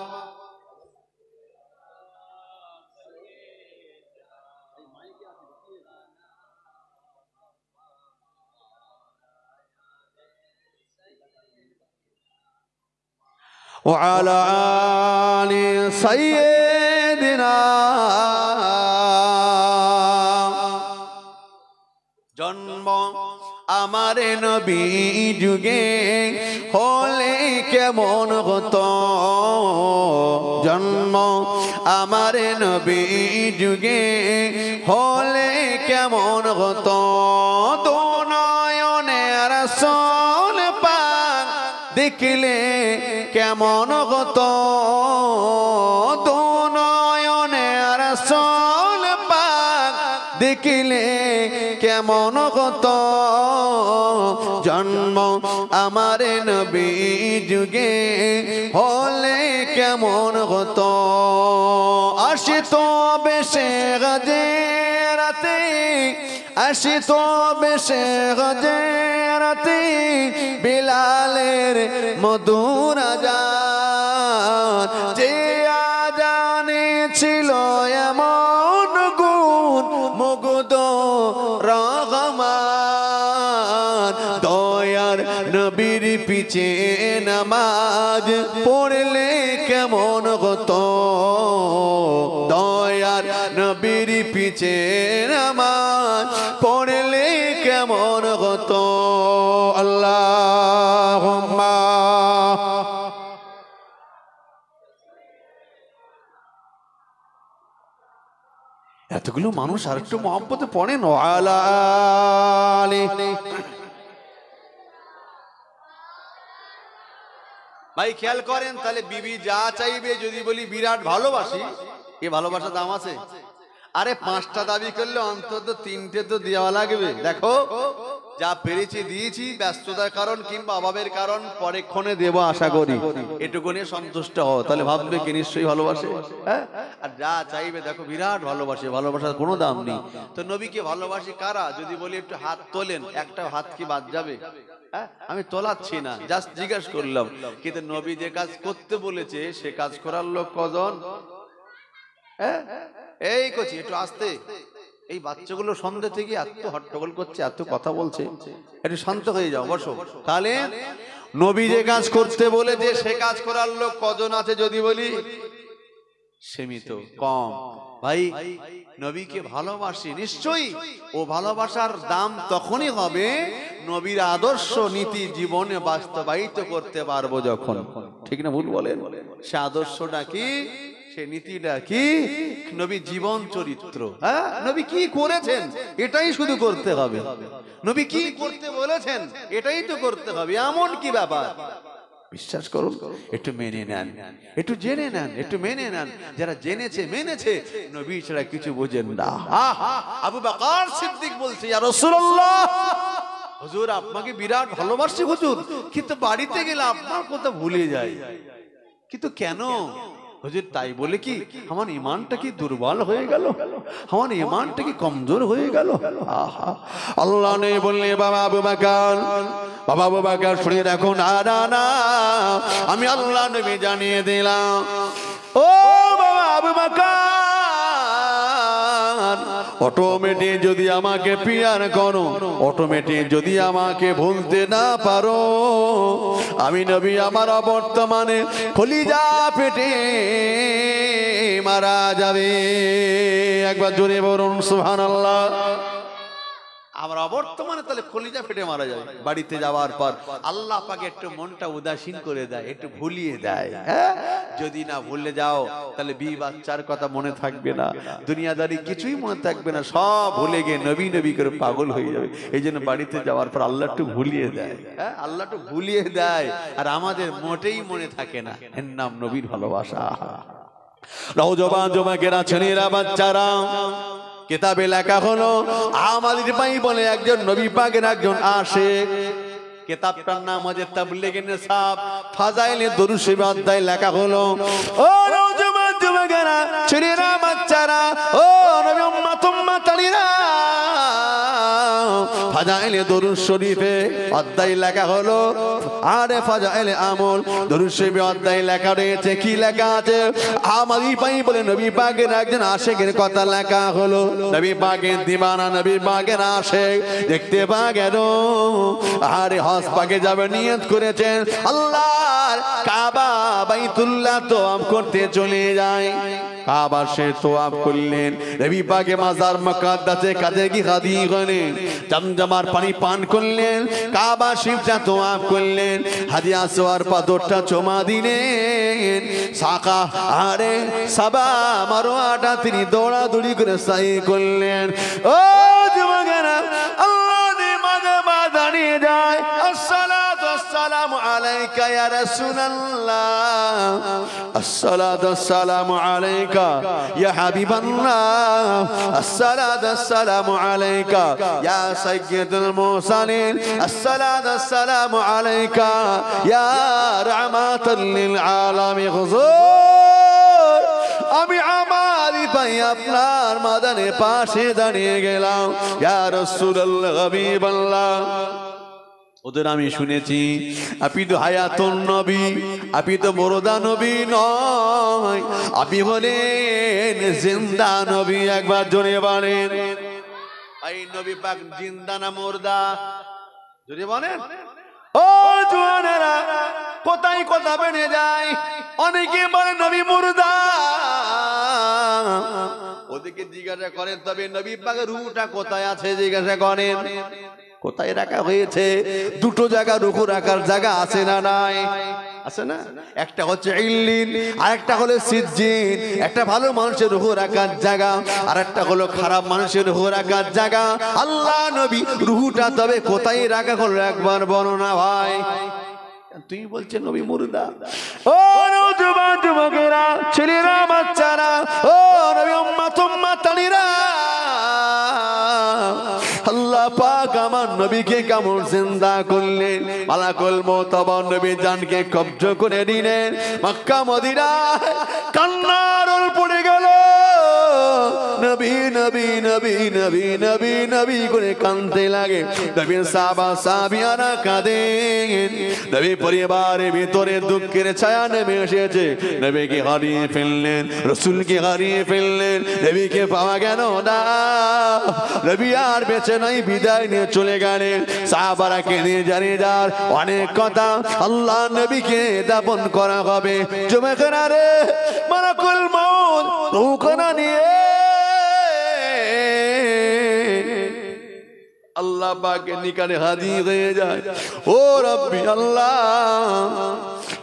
وعلى آل سيدنا। জন্ম আমার নবী যুগে হলে কেমন হতো, জন্ম আমার নবী যুগে হলে কেমন হতো, দো নয়নে রাসূল পাক দেখলে কেমন হতো, দো নয়নে রাসূল পাক দেখলে কেমন হতো, জন্ম আমার নবী যুগে হলে কেমন হতো, আসিতো বেশে গজে রাতে, আসিতো বেশে গজে রাতে, বিলালের মধুর আজান, যে আজানে ছিল এমন গুণ, মুগ্ধ রহমান, দয়ার নবীর পিছে নামাজ পড়লে কেমন হতো, দয়ার নবীর পিছে নামাজ পড়লে কেমন হতো। আল্লাহুম্মা এতগুলো মানুষ আর একটু মহব্বতে পড়েন ওয়ালা আলি। ভাই খেয়াল করেন, তাহলে বিবি যা চাইবে, যদি বলি বিরাট ভালোবাসি, এ ভালোবাসার দাম আছে? আরে 5টা দাবি করলে অন্তত 3টে তো দেওয়া লাগবে। দেখো যা পেরেছি দিয়েছি, ব্যস্ততার কারণ কিংবা অভাবের কারণ পরেক্ষণে দেব আশা করি, এটুকু নিয়ে সন্তুষ্ট হও, তাহলে ভাববে কি নিশ্চয়ই ভালোবাসে। হ্যাঁ, আর যা চাইবে দেখো বিরাট ভালোবাসে, ভালোবাসার কোনো দাম নেই। তো নবীকে ভালোবাসি কারা, যদি বলি একটু হাত তোলেন, একটা হাত কি বাদ যাবে? হ্যাঁ, আমি তোলাচ্ছি না, জাস্ট জিজ্ঞেস করলাম। কিন্তু নবী যে কাজ করতে বলেছে সে কাজ করার লোক কজন? হ্যাঁ, এই করছি একটু আস্তে। এই বাচ্চাগুলো সন্ধ্যে থেকে এত হট্টগোল করছে, এত কথা বলছে, একটু শান্ত হয়ে যাও, বসো। তাহলে নবী যে কাজ করতে বলেছে সে কাজ করার লোক কজন আছে যদি বলি? সীমিত, কম। ভাই নবীকে ভালোবাসি নিশ্চয়ই, ও ভালোবাসার দাম তখনই হবে নবীর আদর্শ নীতি জীবনে বাস্তবায়িত করতে পারবো যখন। ঠিক না ভুল বলেন? সে আদর্শটা কি, সে নীতিটা কি? নবী জীবন চরিত্র। হ্যাঁ, নবী কি করেছেন এটাই শুধু করতে হবে, নবী কি করতে বলেছেন এটাই তো করতে হবে। এমন কি ব্যাপার? বিশ্বাস করুন, একটু মেনে নেন, একটু জেনে নেন, একটু মেনে নেন। যারা জেনেছে মেনেছে, নবী ছাড়া কিছু বোঝেন না। আবু বকর সিদ্দিক বলছে, ইয়া রাসূলুল্লাহ, হুজুর আপনাকে বিরাট ভালোবাসি হুজুর, কিন্তু বাড়িতে গেলে আপনার কথা ভুলে যাই। কিন্তু কেন হুজুর? তাই বলে কি আমার ঈমানটা কি দুর্বল হয়ে গেল? আমার ঈমানটা কি কমজোর হয়ে গেল? আহা, আল্লাহ নেই বললে বাবা আবু বকর, বাবা আবু বকর শুনে রাখুন, না না, আমি আল্লাহ নবী জানিয়ে দিলাম, ও বাবা আবু বকর, অটোমেটিক যদি আমাকে পিয়ার করো, অটোমেটিক যদি আমাকে ভুলতে না পারো, আমি নবী আমার বর্তমানে কলিজা পেটে মারা যাবে। একবার জোরে বলুন সুবহানাল্লাহ। আমরা বর্তমানে তাহলে কলিজা ফেটে মারা যায়। বাড়িতে যাওয়ার পর আল্লাহ পাকে একটু মনটা উদাসীন করে দেয়, একটু ভুলিয়ে দেয়। হ্যাঁ, যদি না ভুলে যাও তাহলে বি বাচ্চার কথা মনে থাকবে না, দুনিয়াদারি কিছুই মনে থাকবে না, সব ভুলে গিয়ে নবী নবী করে পাগল হয়ে যাবে। এই জন্য বাড়িতে যাওয়ার পর আল্লাহ একটু ভুলিয়ে দেয়। হ্যাঁ, আল্লাহ একটু ভুলিয়ে দেয়, আর আমাদের মোটেই মনে থাকে না। এর নাম নবীর ভালোবাসা। নওজওয়ান যুবকেরা, ছেলেরা, বাচ্চারা, কিতাবে লেখা হলো আমাদের ভাই বলে একজন নবী পাকের একজন আশিক। কিতাবটার নাম হচ্ছে তাবলীগে নিসাব ফাজাইলে দুরূদ শরীফ অধ্যায় লেখা হলো, ও নওজওয়ান যুবকেরা, ছেলেরা, বাচ্চারা, ও নবী উম্মত উম্মতানিরা, ফাজাইলে দুরূদ শরীফে অধ্যায় লেখা হলো, আরে ফাজাইলে আমল দুরূদ শরীফে অধ্যায় লেখা রয়েছে। কি লেখা আছে? আমাদের ভাই বলে নবী পাকের একজন আশিকের কথা লেখা হলো। নবী পাকের দিওয়ানা, নবী পাকের আশিক, দেখতে পা গেল আরে হজ পাকে যাবে নিয়ত করেছেন, আল্লাহর কাবা বাইতুল্লাহ তওয়াফ করতে চলে যায়। কাবা সে তওয়াফ করলেন, নবী পাকে মাজার মুকাদ্দাসে কাজে কি হাদি গলেন, জমজমার পানি পান করলেন, কাবা শরীফটা তওয়াফ করলেন, হাদিয়া সোয়ার পাথরটা চুমা দিলেন, সাকা আরে সাবা মারওয়াটা তিনি দৌড়াদৌড়ি করে সাই করলেন। ও যুবকেরা, আল্লাহর মাঝে দাঁড়িয়ে যায়, আসসালাতু ওয়াসসালামু আলাইকা ইয়া রাসূলুল্লাহ, আসসালাতু ওয়াসসালামু আলাইকা ইয়া হাবিবাল্লাহ, আসসালাতু ওয়াসসালামু আলাইকা ইয়া সাইয়্যিদুল মুরসালিন, আসসালাতু ওয়াসসালামু আলাইকা ইয়া রাহমাতাল লিল আলামিন। হুজুর, আমি আমারই ভাই আপনার মাদানের পাশে দাঁড়িয়ে গেলাম, ইয়া রাসূলুল্লাহ, হাবিবাল্লাহ। ওদের আমি শুনেছি আপনি তো হায়াতুন নবী, আপনি তো মুরদা নবী নয়, আপনি হলেন জিন্দা নবী। একবার জোরে বলেন, এই নবী পাক জিন্দা না মুরদা? জোরে বলেন। ও জওয়ানেরা, কোথায় কথা বেড়ে যায়, অনেকে বলে নবী মুরদা। ওদেরকে জিজ্ঞাসা করেন, তবে নবী পাকের রূহটা কোথায় আছে জিজ্ঞাসা করেন, কোথায় রাখা হয়েছে? দুটো জায়গা রুহু রাখার জায়গা আছে না নাই? আছে না? একটা হচ্ছে ইল্লিন, আর একটা হলো সিজ্জিন। একটা ভালো মানুষের রুহু রাখার জায়গা, আর একটা হলো খারাপ মানুষের রুহু রাখার জায়গা। আল্লাহ নবী রুহুটা তবে কোথায় রাখা হলো একবার বর্ণনা ভাই। তুই বলছেন নবী মুর্দা? ও নওজওয়ান যুবকেরা, ছেলেরা, বাচ্চারা, ও নবী উম্মত উম্মতানিরা, আল্লাহ পাক আমার নবীকে কেমন জিন্দা করলেন মালাকুল মউত আমার নবী জানকে কব্জ করে নিলেন মক্কা মদিনা কান্নার রোল পড়ে গেল নবী নবী নবী নবী নবী নবী করে কাঁদতে লাগে নবীর সাহাবা সাহাবিয়ারা কাঁদেন নবী পরিবারের ভিতরে দুঃখের ছায়া নেমে এসেছে নবীকে হারিয়ে ফেললেন রাসূলকে হারিয়ে ফেললেন নবীকে পাওয়া গেল না নবী আর বেঁচে নাই বিদায় নিয়ে চলে গেলেন সাহাবারা কেঁদে জানিয়ে যার অনেক কথা আল্লাহ নবীকে দাফন করা হবে জুমেখানারে মালাকুল মউত রূহখানা নিয়ে আল্লাহ পাকে নিকানে হাজির হয়ে যায় ও রব্বি আল্লাহ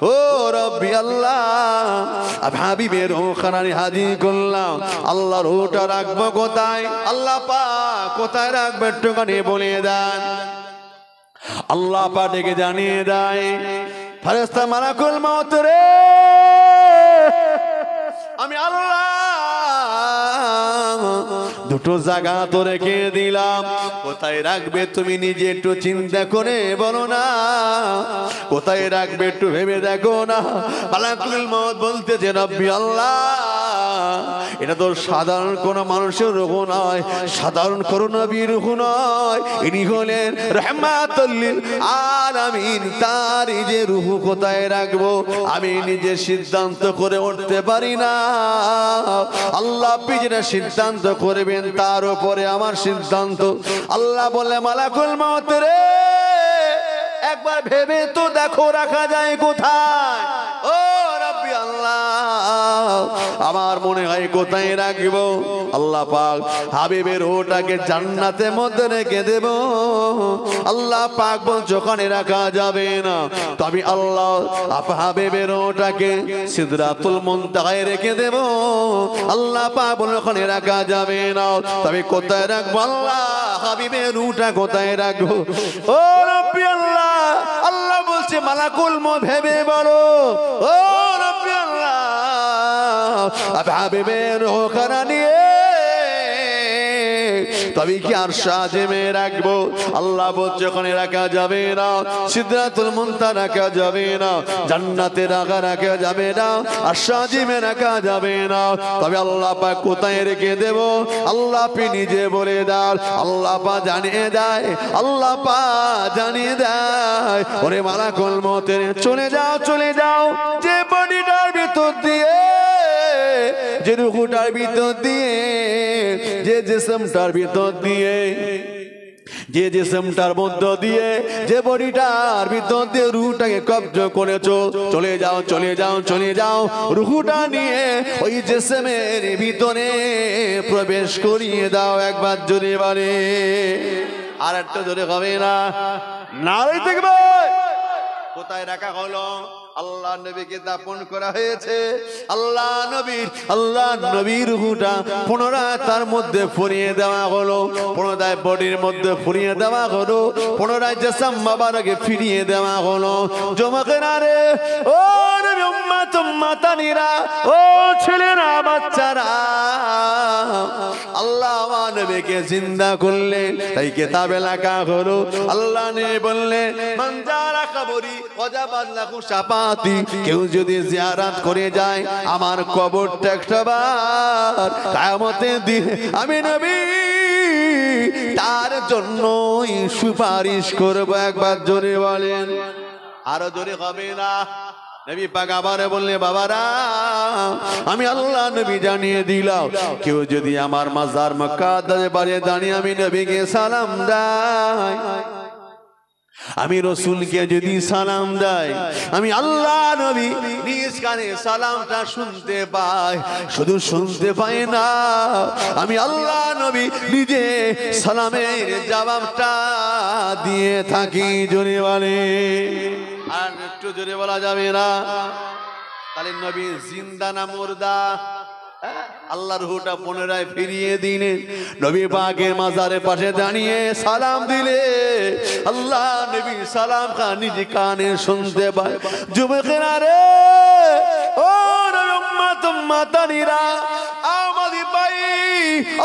ও রব্বি আল্লাহ হাবিবের রূহখানা হাজির করলাম আল্লাহ রূহটা রাখবো কোথায় আল্লাহ পাক কোথায় রাখবে একটুখানি বলে দেন আল্লাহ পাক ডেকে জানিয়ে দেয় ফেরেশতা মালাকুল মউত রে আমি আল্লাহ দুটো জায়গা তো রেখে দিলাম কোথায় রাখবে তুমি নিজে একটু চিন্তা করে বলো না কোথায় রাখবে একটু ভেবে দেখো না মালাকুল মউত বলতেছে রব্বি আল্লাহ এটা তো সাধারণ কোন মানুষের রূহ নয় সাধারণ কোন নবীর রূহ নয় ইনি হলেন রাহমাতুল লিল আলামিন তার এই যে রূহ কোথায় রাখবো আমি নিজে সিদ্ধান্ত করে উঠতে পারি না আল্লাহ যেটা সিদ্ধান্ত করবেন তার উপরে আমার সিদ্ধান্ত আল্লাহ বলে মালাকুল মউত রে একবার ভেবে তো দেখো রাখা যায় কোথায় ও রব্বি আল্লাহ আমার মনে হয় কোথায় রাখবো আল্লাহ পাক হাবিবের রূহটাকে জান্নাতের মধ্যে রেখে দেব আল্লাহ পাক বলছে ওখানে রাখা যাবে না তবে আল্লাহ হাবিবের রূহটাকে সিদরাতুল মুনতাহায় রেখে দেব আল্লাহ পাক বলে ওখানে রাখা যাবে না তবে কোথায় রাখবো আল্লাহ হাবিবের রূহটা কোথায় রাখবো ও রব্বি আল্লাহ আল্লাহ বলছে মালাকুল মউত ভেবে বলো ও রব্বি আল্লাহ হাবিবের রূহখানা নিয়ে তবে কি আর সাজেমে রাখবো আল্লাহ বলছে ওখানে রাখা যাবে না সিদরাতুল মুনতাহা রাখা যাবে না জান্নাতে রাখা যাবে না আর সাজেমে রাখা যাবে না তবে আল্লাহ পাক কোথায় রেখে দেব আল্লাহ পি নিজে বলে দেন আল্লাহ পাক জানিয়ে দেয় আল্লাহ পাক জানিয়ে দেয় ওরে মালাকুল মউতের চলে যাও যে বডিটার ভিতর দিয়ে যে রূহটার ভিতর দিয়ে যে জিসমটার ভিতর দিয়ে যে জিসমটার মধ্য দিয়ে যে বডিটার ভিতর দিয়ে রূহটাকে কব্জ করেছো চলে যাও রূহটা নিয়ে ওই জিসমের ভিতরে প্রবেশ করিয়ে দাও একবার জোরে বলে আর একটা জোরে হবে না নারে দেখবে কোথায় রাখা হলো আল্লাহ নবীকে দাফন করা হয়েছে আল্লাহ নবীর রূহটা পুনরায় তার মধ্যে ফুরিয়ে দেওয়া হলো পুনরায় বডির মধ্যে ফুরিয়ে দেওয়া হলো পুনরায় জিসম মোবারকে ফিরিয়ে দেওয়া হলো জমাকেরা রে ও নবী উম্মাতানিরা ও ছেলেরা বাচ্চারা আল্লাহ নবীকে জিন্দা করলেন তাই কিতাবে লেখা হলো আল্লাহ নবী বললেন মান যারা কবরি ওয়াজাবাত লাহু শাফাআতি কেউ যদি জিয়ারত করে যায় আমার কবরটা একবার কিয়ামতের দিন আমি নবী তার জন্যই সুপারিশ করব একবার জোরে বলেন আরো জোরে হবে না নবী পাক আবার বললেন বাবারা আমি আল্লাহ নবী জানিয়ে দিলাম কেউ যদি আমার মাজার মুকাদ্দাসে বাড়ি দাঁড়িয়ে আমি নবীকে সালাম দেয় আমি রাসূলকে যদি সালাম দেয় আমি আল্লাহ নবী নিজ কানে সালামটা শুনতে পাই শুধু শুনতে পাই না আমি আল্লাহ নবী নিজে সালামের জবাবটা দিয়ে থাকি জোরে বলে আর একটু জোরে বলা যাবে না তাহলে নবী জিন্দা না মুর্দা আল্লাহর রূহটা পুনরায় ফিরিয়ে দিনে নবী পাকের মাজারের পাশে দাঁড়িয়ে সালাম দিলে আল্লাহ নবী সালাম খান নিজ কানে শুনতে পায় যুবকেরা রে ও নবী উম্মাতানিরা আমাদের ভাই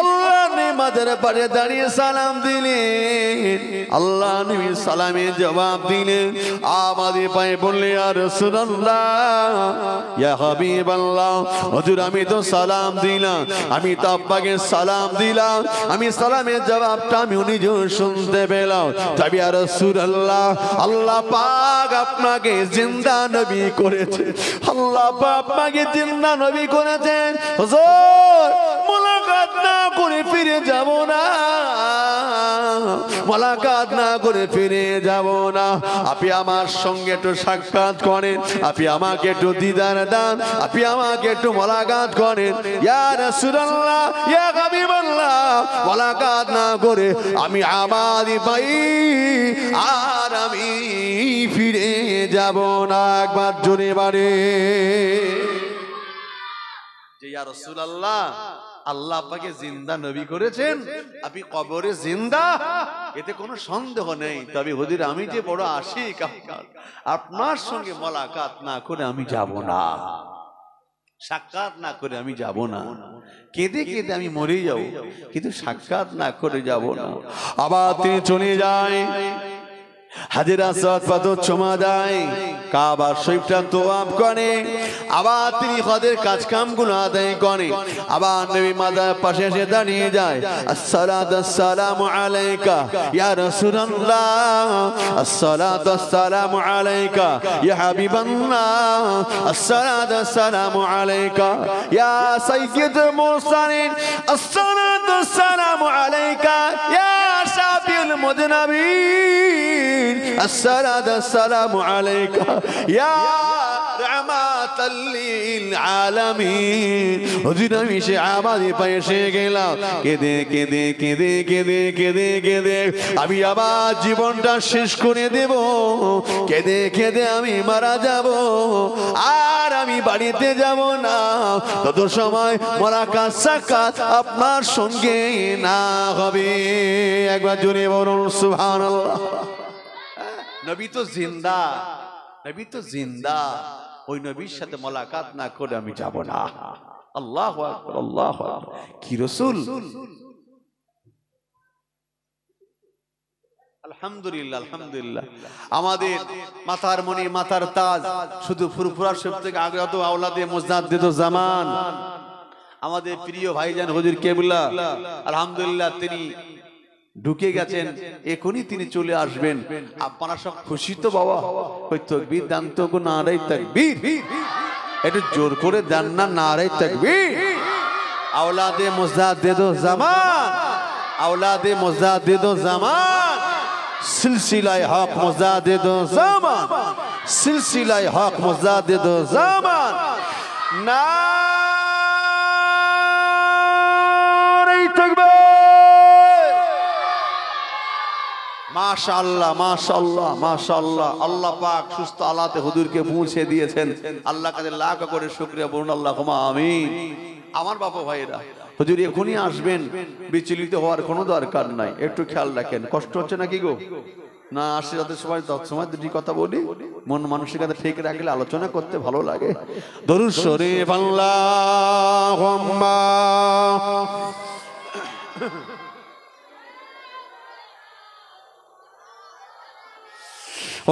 আল্লাহ নেমাজের পারে দাঁড়িয়ে সালাম দিলেন। আল্লাহ নবী সালামের জবাব দিলেন। আমাদের ভাই বললে ইয়া রাসূলুল্লাহ ইয়া হাবিবাল্লাহ, হুজুর আমি তো সালাম দিলাম, আমি তো আপনাকে সালাম দিলাম, আমি সালামের জবাবটা আমি নিজে শুনতে পেলাম। তবে ইয়া রাসূলুল্লাহ আল্লাহ পাক আপনাকে জিন্দা নবী করেছে, আল্লাহ পাক আপনাকে জিন্দা নবী করেছেন। হুজুর মুলাকাত না করে ফিরে যাব না, মুলাকাত না করে ফিরে যাব না। আপনি আমার সঙ্গে একটু সাক্ষাৎ করেন, আপনি আমাকে একটু দিদার দেন, আপনি আমাকে একটু মুলাকাত করেন। ইয়া রাসূলুল্লাহ ইয়া হাবিবাল্লাহ, মুলাকাত না করে আমি আমার ভাই আর আমি ফিরে যাব না। একবার জোরে বাড়ে যে ইয়া রাসূলুল্লাহ আল্লাহ আপনাকে জিন্দা নবী করেছেন, আপনি কবরে জিন্দা, এতে কোনো সন্দেহ নেই। তবে হুজুর আমি যে বড় আশিক আপনার সঙ্গে মুলাকাত না করে আমি যাব না, সাক্ষাৎ না করে আমি যাব না। কেঁদে কেঁদে আমি মরে যাব, কিন্তু সাক্ষাৎ না করে যাব না। আবার তিনি চলে যায়, হাজের আসওয়াদ পাথর চুমা দেয়, কাবা শরীফটা তোয়াব করে, আবার তিনি হজের কাজ কামগুলো আদায় করে। আবার নবী মাদার পাশে এসে দাঁড়িয়ে যায়, আসসালাতু আসসালামু আলাইকা ইয়া রাসূলুল্লাহ, আসসালাতু আসসালামু আলাইকা ইয়া হাবিবাল্লাহ, আসসালাতু আসসালামু আলাইকা ইয়া সাইয়্যিদুল মুরসালিন, আসসালাতু আসসালামু আলাইকা ইয়া শাফিউল মুযনিবিন, আসসালাতু আসসালামু আলাইকা ইয়া রাহমাতাল লিল আলামিন। হুজুর আমি সে আমাদের পায়ে এসে গেলাম, কেঁদে কেঁদে কেঁদে কেঁদে কেঁদে কেঁদে আমি আবার জীবনটা শেষ করে দেব, কেঁদে কেঁদে আমি মারা যাব, আর আমি বাড়িতে যাব না তত সময় মুলাকাত সাক্ষাৎ আপনার সঙ্গে না হবে। একবার জোরে বলুন সুবহানাল্লাহ। নবী তো জিন্দা, নবী তো জিন্দা, ওই নবীর সাথে মুলাকাত না করে আমি যাব না। আল্লাহু আকবার, আল্লাহু আকবার। কি রাসূল, আলহামদুলিল্লাহ আলহামদুলিল্লাহ। আমাদের মাথার মণি মাথার তাজ শুধু ফুরফুরা শরীফ থেকে আগত আওলাদে মুজাদ্দিদ জামান আমাদের প্রিয় ভাইজান হুজুর কেবলা, আলহামদুলিল্লাহ তিনি ঢুকে গেছেন, এখনই তিনি চলে আসবেন। আপনারা সব খুশি তো বাবা? ওই তাকবীর দান তো গো, নারে তাকবীর, একটু জোর করে দেন না, নারে তাকবীর। আওলাদে মুজাদ্দিদ জামান, আওলাদে মুজাদ্দিদ জামান, সিলসিলায়ে হক মুজাদ্দিদ জামান, সিলসিলায়ে হক মুজাদ্দিদ জামান। নারে তাকবীর। মাশাআল্লাহ মাশাআল্লাহ মাশাআল্লাহ। আল্লাহ পাক সুস্থ আলাতে হুজুরকে পৌঁছে দিয়েছেন, আল্লাহ কাছে লাখ করে শুকরিয়া বলুন আল্লাহুম্মা আমিন। আমার বাবা ভাইরা, হুজুর এখনই আসবেন, বিচলিত হওয়ার কোনো দরকার নাই, একটু খেয়াল রাখেন। কষ্ট হচ্ছে নাকি গো? না আসে যাতে সময় তৎসময় দুটি কথা বলি, মন মানসিকতা ঠিক রাখলে আলোচনা করতে ভালো লাগে। দরুদ শরীফ আল্লাহুম্মা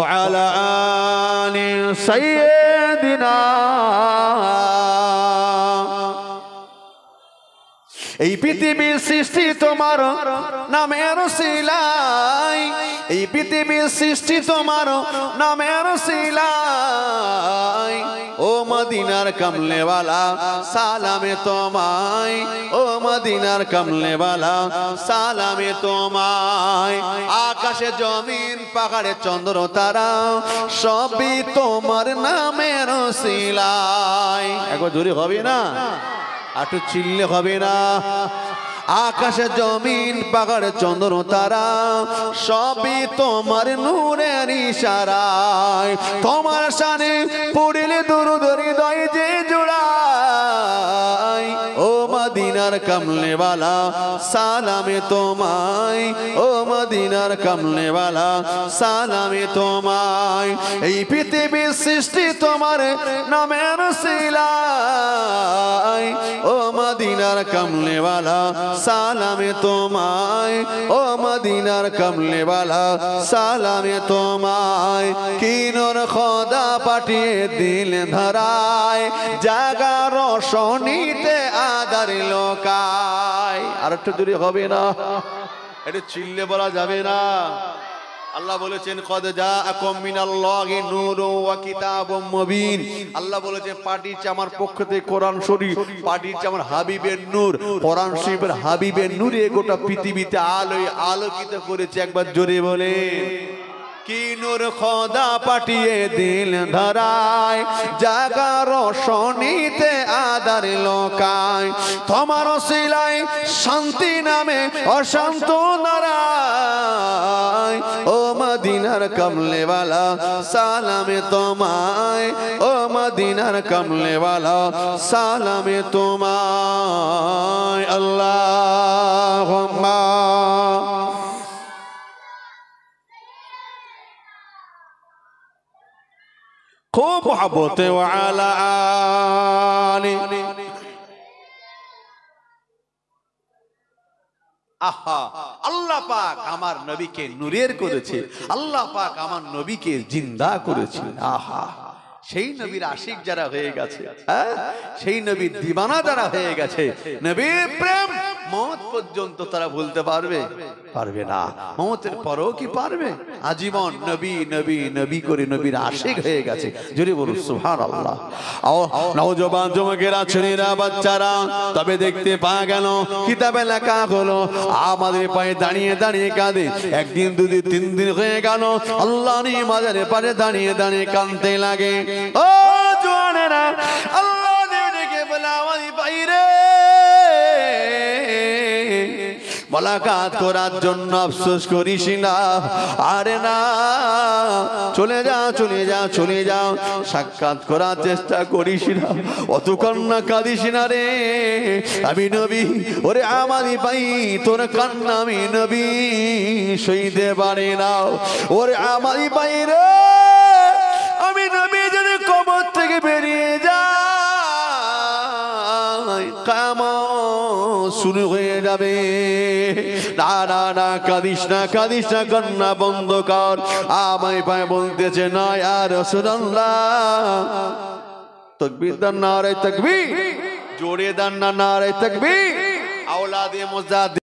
وعلى آل سيدنا। এই পৃথিবীর সৃষ্টি তোমার নামের শিলায়, এই পৃথিবীর সৃষ্টি তোমার নামের শিলায়। ও মদিনার কমলেওয়ালা সালামে তোমায়, ও মদিনার কমলেওয়ালা সালামে তোমায়। আকাশে জমিন পাহাড়ে চন্দ্র তারা সবই তোমার নামের শিলায়। একবার জোরে হবে না? একটু চিল্লে হবে না? আকাশে জমিন পাহাড় চন্দ্র তারা সবই তোমার নূরের ইশারায়। তোমার শানে পড়িলে দরুদ হৃদয় যে জোড়ায়। ও মদিনা মদিনার কামলেওয়ালা সালামে তোমায়, ও মদিনার কামলেওয়ালা সালামে তোমায়। এই পৃথিবীর সৃষ্টি তোমার নামের সিলায়, ও মদিনার কামলেওয়ালা সালামে তোমায়, ও মদিনার কামলেওয়ালা সালামে তোমায়। কি নূর খোদা পাঠিয়ে দিল ধরায়, জাগা রোশনীতে আদার লোকায়। আর একটু দূরে হবে না, এটা চিল্লে বলা যাবে না। আল্লাহ বলেছেন কদ জাআকুম মিনাল্লাহি নূরুন ওয়া কিতাবুম মুবিন। আল্লাহ বলেছেন পাঠিয়েছে আমার পক্ষ থেকে কোরআন শরীফ, পাঠিয়েছে আমার হাবিবের নূর। কোরআন শরীফের হাবিবের নূরে গোটা পৃথিবীতে আলোয় আলোকিত করেছে। একবার জোরে বলেন, কি নূর খোদা পাঠিয়ে দিল ধরায়, জাগা রোশনীতে আদার লোকায়। তোমার ওসিলায় শান্তি নামে অশান্ত নারায়, ও মদিনার কামলেওয়ালা সালামে তোমায়, ও মদিনার কামলেওয়ালা সালামে তোমায়। আল্লাহুম্মা খুব মহব্বতে ওয়ালা আলি। আহা, আল্লাহ পাক আমার নবীকে নূরের করেছে, আল্লাহ পাক আমার নবীকে জিন্দা করেছে। আহা, সেই নবীর আশিক যারা হয়ে গেছে, সেই নবীর দিওয়ানা যারা হয়ে গেছে, নবীর প্রেম মওত পর্যন্ত তারা ভুলতে পারবে? পারবে না। মওতের পরেও কি পারবে? আজীবন নবী নবী নবী করে নবীর আশিক হয়ে গেছে। জোরে বলুন সুবহানাল্লাহ। নওজোয়ান যুবকেরা, ছেলেরা, বাচ্চারা, তবে দেখতে পাওয়া গেল কিতাবে লেখা হলো আমাদের পায়ে দাঁড়িয়ে দাঁড়িয়ে কাঁদে। একদিন, দুদিন, 3 দিন হয়ে গেল আল্লাহর মাজারে পারে দাঁড়িয়ে দাঁড়িয়ে কাঁদতে লাগে। ও জওয়ানেরা, আল্লাহ দেখে বলে আমার বাইরে মোলাকাত করার জন্য আফসোস করিস না। আরে না, চলে যাও, চলে যাও, চলে যাও, সাক্ষাৎ করার চেষ্টা করিস না, অত কান্না কাঁদিস না রে। আমি নবী, ওরে আমারই ভাই, তোর কান্না আমি নবী সইতে পারি না। ওরে আমারই ভাই রে, আমি নবী যদি কবর থেকে বেরিয়ে যাই, কিয়ামত শুরু হয়ে যাবে। না না না, কাঁদিস না, কাঁদিস না, কান্না বন্ধ কর। আমায় পায় বলতেছে না ইয়া রাসূলুল্লাহ, তাকবীর দান, নারে তাকবীর, জোরে দান না, নারে তাকবীর। আওলাদে মুজাদ্দিদ